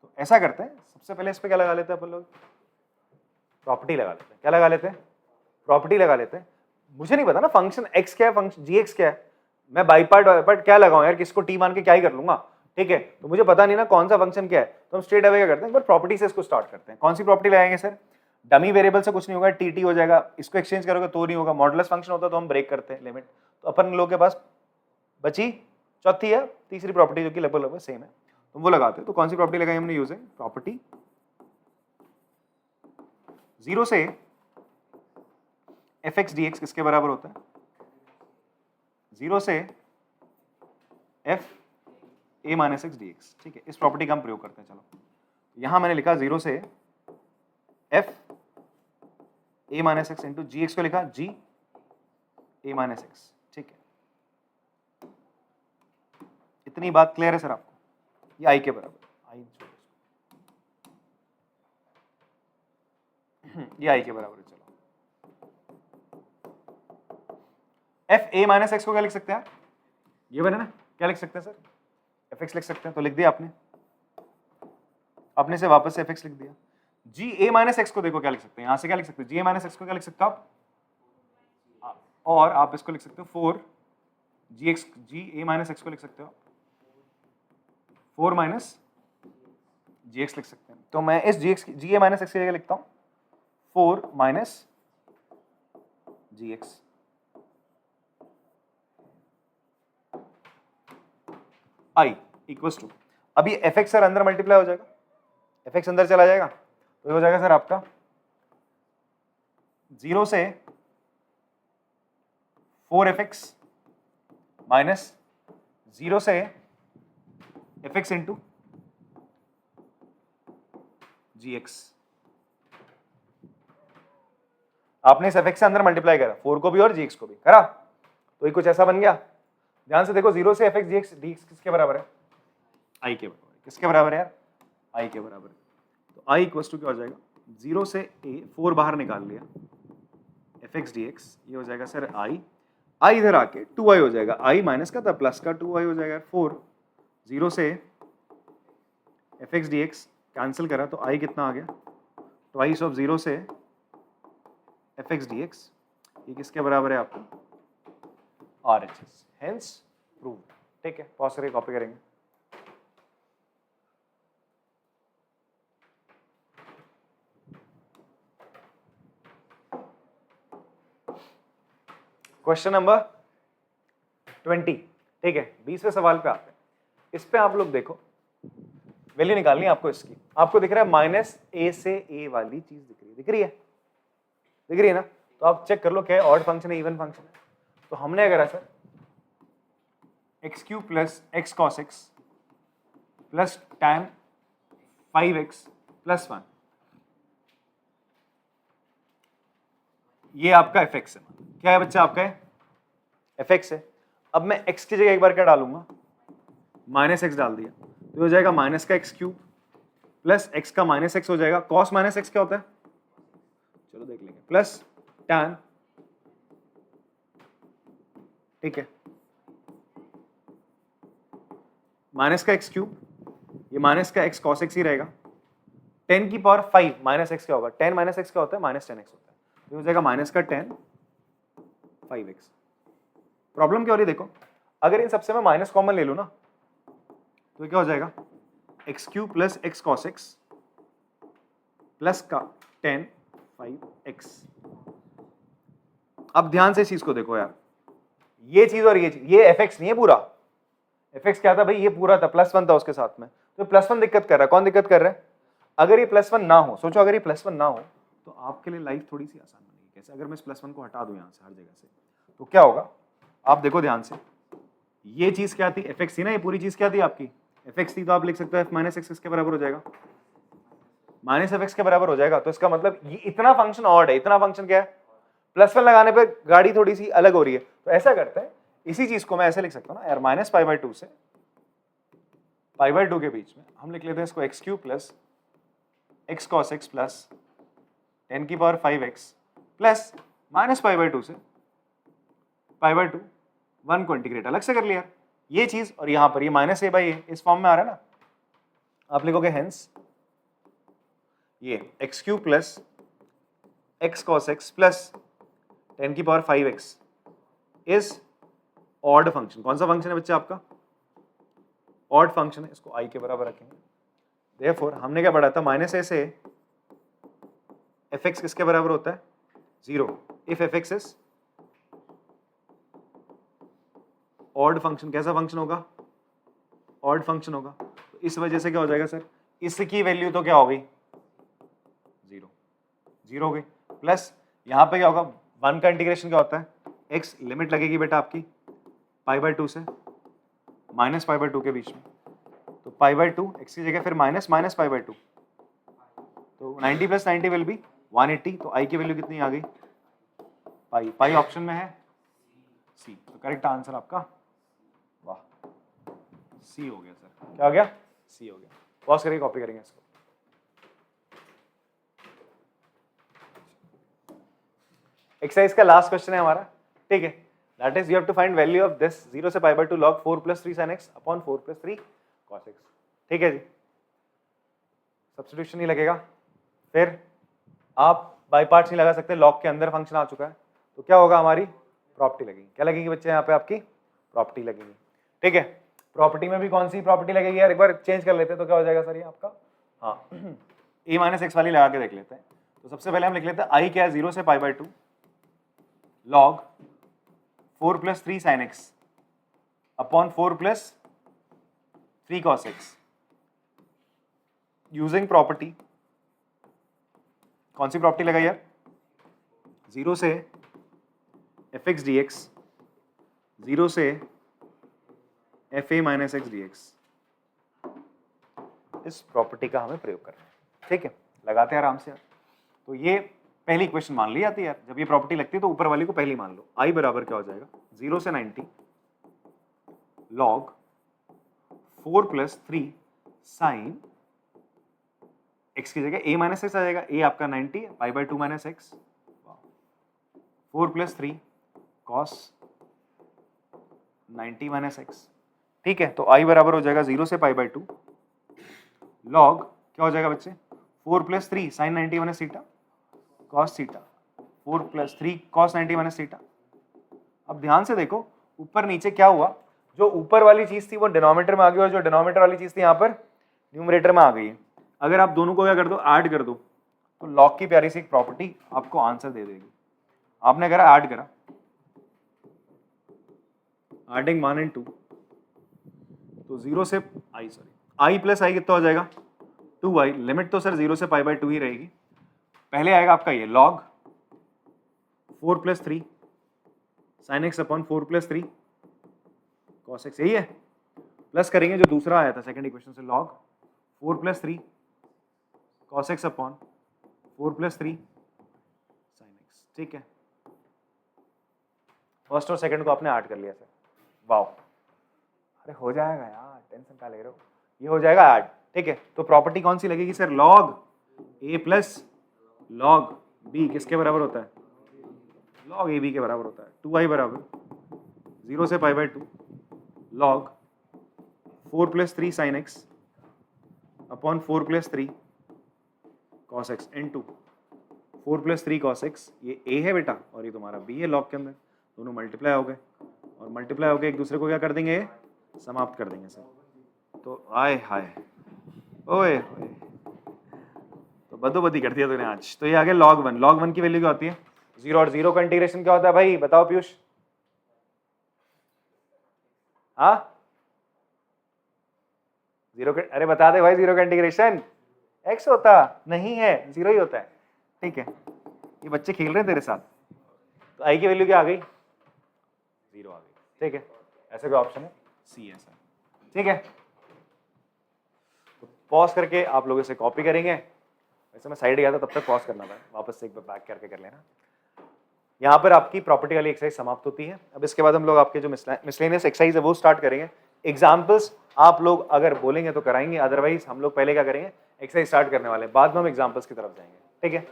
तो ऐसा करते हैं, सबसे पहले इस पे क्या लगा लेते हैं अपन लोग, प्रॉपर्टी लगा लेते हैं। क्या लगा लेते हैं, प्रॉपर्टी लगा लेते हैं। मुझे नहीं पता ना फंक्शन x क्या है, फंक्शन gx क्या है, मैं बाई पार्ट क्या लगाऊं यार, किसको t मान के क्या ही कर लूंगा, ठीक है। तो मुझे पता नहीं ना कौन सा फंक्शन क्या है, तो हम स्ट्रेट अवे क्या करते हैं, एक बार प्रॉपर्टी से इसको स्टार्ट करते हैं। कौन सी प्रॉपर्टी लगाएंगे सर, डमी वेरिएबल से कुछ नहीं होगा, टी हो जाएगा, इसको एक्सचेंज करोगे तो नहीं होगा, मॉडुलस फंक्शन होता तो हम ब्रेक करते हैं लिमिट। तो अपन लोग के पास बची चौथी है, तीसरी प्रॉपर्टी जो कि लगभग सेम है, तो वो लगाते हैं। तो कौन सी प्रॉपर्टी लगाई हमने, यूज है प्रॉपर्टी 0 से fx dx किसके बराबर होता है, 0 से f a minus x dx, ठीक है। इस प्रॉपर्टी का हम प्रयोग करते हैं। चलो यहां मैंने लिखा 0 से f a minus x into g x को लिखा g a माइनस एक्स, ठीक है। इतनी बात क्लियर है सर आपको, ये आई के बराबर, ये आई के बराबर है। चलो एफ ए माइनस एक्स को क्या लिख सकते हैं, ये बने ना, क्या लिख सकते हैं सर, एफ एक्स लिख सकते हैं। तो लिख दिया आपने से वापस से एफ एक्स लिख दिया। जी ए माइनस एक्स को देखो क्या लिख सकते हैं, यहां से क्या लिख सकते हैं, जी ए माइनस एक्स को क्या लिख सकते हो आप, और आप इसको लिख सकते हो 4 जी ए माइनस एक्स को लिख सकते हो 4 माइनस जी एक्स लिख सकते हैं। तो मैं इस जी ए माइनस एक्स की जगह लिखता हूँ 4 minus g x. I equals to, अभी एफ एक्स सर अंदर मल्टीप्लाई हो जाएगा, एफ एक्स अंदर चला जाएगा तो ये हो जाएगा सर आपका 0 से 4 एफ एक्स माइनस 0 से F x into g x. आपने इस एफ एक्स से अंदर मल्टीप्लाई करा 4 को भी और जी एक्स को भी करा, तो ये कुछ ऐसा बन गया। ध्यान से देखो 0 से एफ एक्स जी एक्स किसके बराबर है? आई के बराबर। किसके बराबर है यार? आई के बराबर। तो आई इक्वल टू क्या हो जाएगा? 0 से ए 4 बाहर निकाल लिया, एफ एक्स डी एक्स, ये हो जाएगा सर आई, आई इधर आके 2i हो जाएगा, आई माइनस का था प्लस का 2i हो जाएगा 4, 0 से F x D x cancel करा तो आई कितना आ गया? ट्वाइस ऑफ 0 से एफ एक्स डी एक्स, ये किसके बराबर है आपका? R H S, hence prove. ठीक है, पॉज करके कॉपी करेंगे। क्वेश्चन नंबर 20, ठीक है, 20वें सवाल पे आते हैं। इस पे आप लोग देखो, वैल्यू निकालनी है आपको इसकी। आपको दिख रहा है माइनस ए से ए वाली चीज दिख रही है, दिख रही है, दिख रही है ना? तो आप चेक कर लो क्या है, ऑड फंक्शन है इवन फंक्शन है। तो हमने अगर sir x cube plus x cos x plus tan 5x plus 1, ये आपका एफ एक्स है। क्या है बच्चा आपका? एफ एक्स है। अब मैं x की जगह एक बार क्या डालूंगा? माइनस एक्स डाल दिया तो हो जाएगा माइनस का एक्स क्यूब प्लस एक्स का माइनस एक्स हो जाएगा। कॉस माइनस एक्स क्या होता है? चलो देख लेंगे, प्लस टैन, ठीक है, माइनस का एक्स क्यूब, ये माइनस का एक्स कॉस एक्स ही रहेगा। 10 की पावर 5 माइनस एक्स क्या होगा? 10 माइनस एक्स क्या होता है? माइनस 10x होता है। तो हो जाएगा माइनस का 10 5x। प्रॉब्लम क्या हो रही है देखो, अगर इन सबसे मैं माइनस कॉमन ले लूं ना तो क्या हो जाएगा? X cube plus x cos x plus का 10 5x। अब ध्यान से इस चीज को देखो यार, ये चीज और ये चीज, ये एफ एक्स नहीं है पूरा। एफ एक्स क्या था भाई? ये पूरा था, प्लस 1 था उसके साथ में, तो प्लस 1 दिक्कत कर रहा है। कौन दिक्कत कर रहा है? अगर ये प्लस 1 ना हो, सोचो अगर ये प्लस 1 ना हो तो आपके लिए लाइफ थोड़ी सी आसान बनेगी। कैसे? अगर मैं इस प्लस 1 को हटा दूं यहां से हर जगह से, तो क्या होगा? आप देखो ध्यान से, ये चीज क्या थी? एफ एक्स थी ना, ये पूरी चीज क्या थी आपकी? एफ एक्स थी। तो आप लिख सकते हो एफ माइनस एक्स किसके बराबर हो जाएगा? माइनस एफ एक्स के बराबर हो जाएगा। तो इसका मतलब ये इतना फंक्शन ऑड है, इतना फंक्शन क्या है? प्लस 1 लगाने पर गाड़ी थोड़ी सी अलग हो रही है। तो ऐसा करते हैं, इसी चीज को मैं ऐसे लिख सकता हूँ ना यार, माइनस पाई बाई 2 से पाई बाई 2 के बीच में हम लिख लेते हैं इसको x cube plus x cos x plus 10 की power 5x plus minus pi by 2 से पाई बाई 2, 1 को इंटीग्रेट अलग से कर लिया ये चीज, और यहां पर ये माइनस ए बाई ए इस फॉर्म में आ रहा है ना। आप लिखोगे हेंस ये x cube plus x cos x plus 10 की power 5x is odd function. कौन सा फंक्शन है बच्चा आपका? ऑड फंक्शन है, इसको आई के बराबर रखेंगे। देयरफॉर हमने क्या पढ़ा था? माइनस ए से एफ एक्स किसके बराबर होता है? 0 if F x is odd function. कैसा फंक्शन होगा? ऑड फंक्शन होगा। तो इस वजह से क्या हो जाएगा सर? इसकी वैल्यू तो क्या हो गई? 0 हो गई। प्लस यहां पे क्या होगा? 1 का इंटीग्रेशन क्या होता है? x लिमिट लगेगी बेटा आपकी पाई बाई 2 से माइनस पाई बाई 2 के बीच में, तो पाई बाई 2 x की जगह फिर माइनस माइनस पाई बाई 2, तो 90 प्लस 90 विल बी 180। तो i की वैल्यू कितनी आ गई? पाई। पाई ऑप्शन में है सी। तो करेक्ट आंसर आपका वाह सी हो गया सर। क्या हो गया? सी हो गया। पॉज करके कॉपी करेंगे इसको। एक्सरसाइज का लास्ट क्वेश्चन है हमारा, ठीक है। That is you have to find value of this 0 से pi by 2 log 4 plus 3 sin x upon 4 plus 3 cos x। ठीक है जी, सब्स्टिट्यूशन नहीं लगेगा, फिर आप बाई पार्ट्स नहीं लगा सकते, लॉग के अंदर फंक्शन आ चुका है, तो क्या होगा? हमारी प्रॉपर्टी लगेगी। क्या लगेगी बच्चे? यहाँ पे आपकी प्रॉपर्टी लगेगी। ठीक है, प्रॉपर्टी में भी कौन सी प्रॉपर्टी लगेगी यार, एक बार चेंज कर लेते हैं तो क्या हो जाएगा सर ये आपका, हाँ a माइनस एक्स वाली लगा के देख लेते हैं। तो सबसे पहले हम लिख लेते हैं आई क्या है, 0 से π/2 log 4 + 3 sin x upon 4 + 3 cos x using property. कौन सी प्रॉपर्टी लगाई यार, 0 से fx dx 0 से fa माइनस एक्स dx, इस प्रॉपर्टी का हमें प्रयोग करना है। ठीक है, लगाते हैं आराम से यार। तो ये पहली इक्वेशन मान ली जाती है यार, जब ये प्रॉपर्टी लगती है तो ऊपर वाली को पहली मान लो। i बराबर क्या हो जाएगा, 0 से 90 log 4 + 3 sin x की जगह a माइनस एक्स आ जाएगा, a आपका 90 है, π/2 minus x, 4 + 3 cos 90 minus x. ठीक है, तो i बराबर हो जाएगा 0 से π/2 log क्या हो जाएगा बच्चे, 4 + 3 sin 90 minus theta cos theta, 4 + 3 cos 90 minus theta. अब ध्यान से देखो ऊपर नीचे क्या हुआ, जो ऊपर वाली चीज थी वो डिनोमिनेटर में आ गई और जो डिनोमिनेटर वाली चीज थी यहाँ पर न्यूमरेटर में आ गई है। अगर आप दोनों को क्या कर दो, ऐड कर दो, तो लॉग की प्यारी सी एक प्रॉपर्टी आपको आंसर दे देगी। आपने करा ऐड करा, एडिंग 1 and 2, तो 0 से i प्लस i कितना हो जाएगा 2i, लिमिट तो सर 0 से π/2 ही रहेगी। पहले आएगा आपका ये log 4 + 3 sin x upon 4 + 3 cos x, यही है। प्लस करेंगे जो दूसरा आया था सेकंड इक्वेशन से, log 4 + 3 cos x upon 4 + 3 sin x। ठीक है, फर्स्ट और सेकंड को आपने ऐड कर लिया सर, वाओ, अरे हो जाएगा यार, टेंशन क्या ले रहे हो, ये हो जाएगा ऐड। ठीक है, तो प्रॉपर्टी कौन सी लगेगी sir, log a + log b किसके बराबर होता है, log ab के बराबर होता है। 2i बराबर 0 से π/2 log 4 + 3 sin x upon 4 + 3 cos x into 4 + 3 cos x, ये a है बेटा और ये तुम्हारा b है, log के अंदर दोनों मल्टीप्लाई हो गए और मल्टीप्लाई हो गए एक दूसरे को क्या कर देंगे, समाप्त कर देंगे सर। तो आए हाय ओए होए, तो बदोबदी कर दिया तूने आज। तो ये आ गया log 1। log 1 की वैल्यू क्या होती है, 0, और 0 का इंटीग्रेशन क्या होता है भाई, बताओ पीयूष। हाँ 0 का, अरे बता दे भाई, 0 का इंटीग्रेशन x होता नहीं है, 0 ही होता है। ठीक है, ये बच्चे खेल रहे हैं तेरे साथ। तो i की वैल्यू क्या आ गई, 0 आ गई। ठीक है, ऐसा कोई ऑप्शन है, सी है सर। ठीक है, तो पॉज करके आप लोग इसे कॉपी करेंगे। वैसे मैं साइड गया था तब तक पॉज करना था, वापस से एक बार बैक करके कर लेना। यहाँ पर आपकी प्रॉपर्टी वाली एक्सरसाइज समाप्त होती है। अब इसके बाद हम लोग आपके जो मिसलेनियस एक्सरसाइज है वो स्टार्ट करेंगे। एग्जाम्पल्स आप लोग अगर बोलेंगे तो कराएंगे, अदरवाइज हम लोग पहले क्या करेंगे, एक्सरसाइज स्टार्ट करने वाले हैं, बाद में हम एग्जाम्पल्स की तरफ जाएंगे। ठीक है,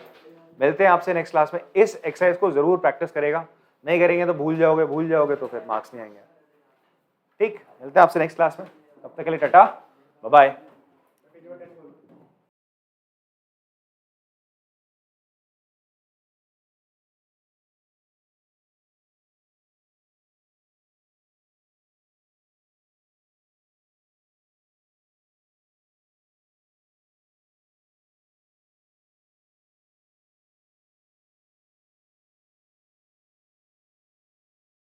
मिलते हैं आपसे नेक्स्ट क्लास में। इस एक्सरसाइज को जरूर प्रैक्टिस करेगा, नहीं करेंगे तो भूल जाओगे तो फिर मार्क्स नहीं आएंगे। ठीक, मिलते हैं आपसे नेक्स्ट क्लास में, तब तक के लिए टाटा बाय बाय।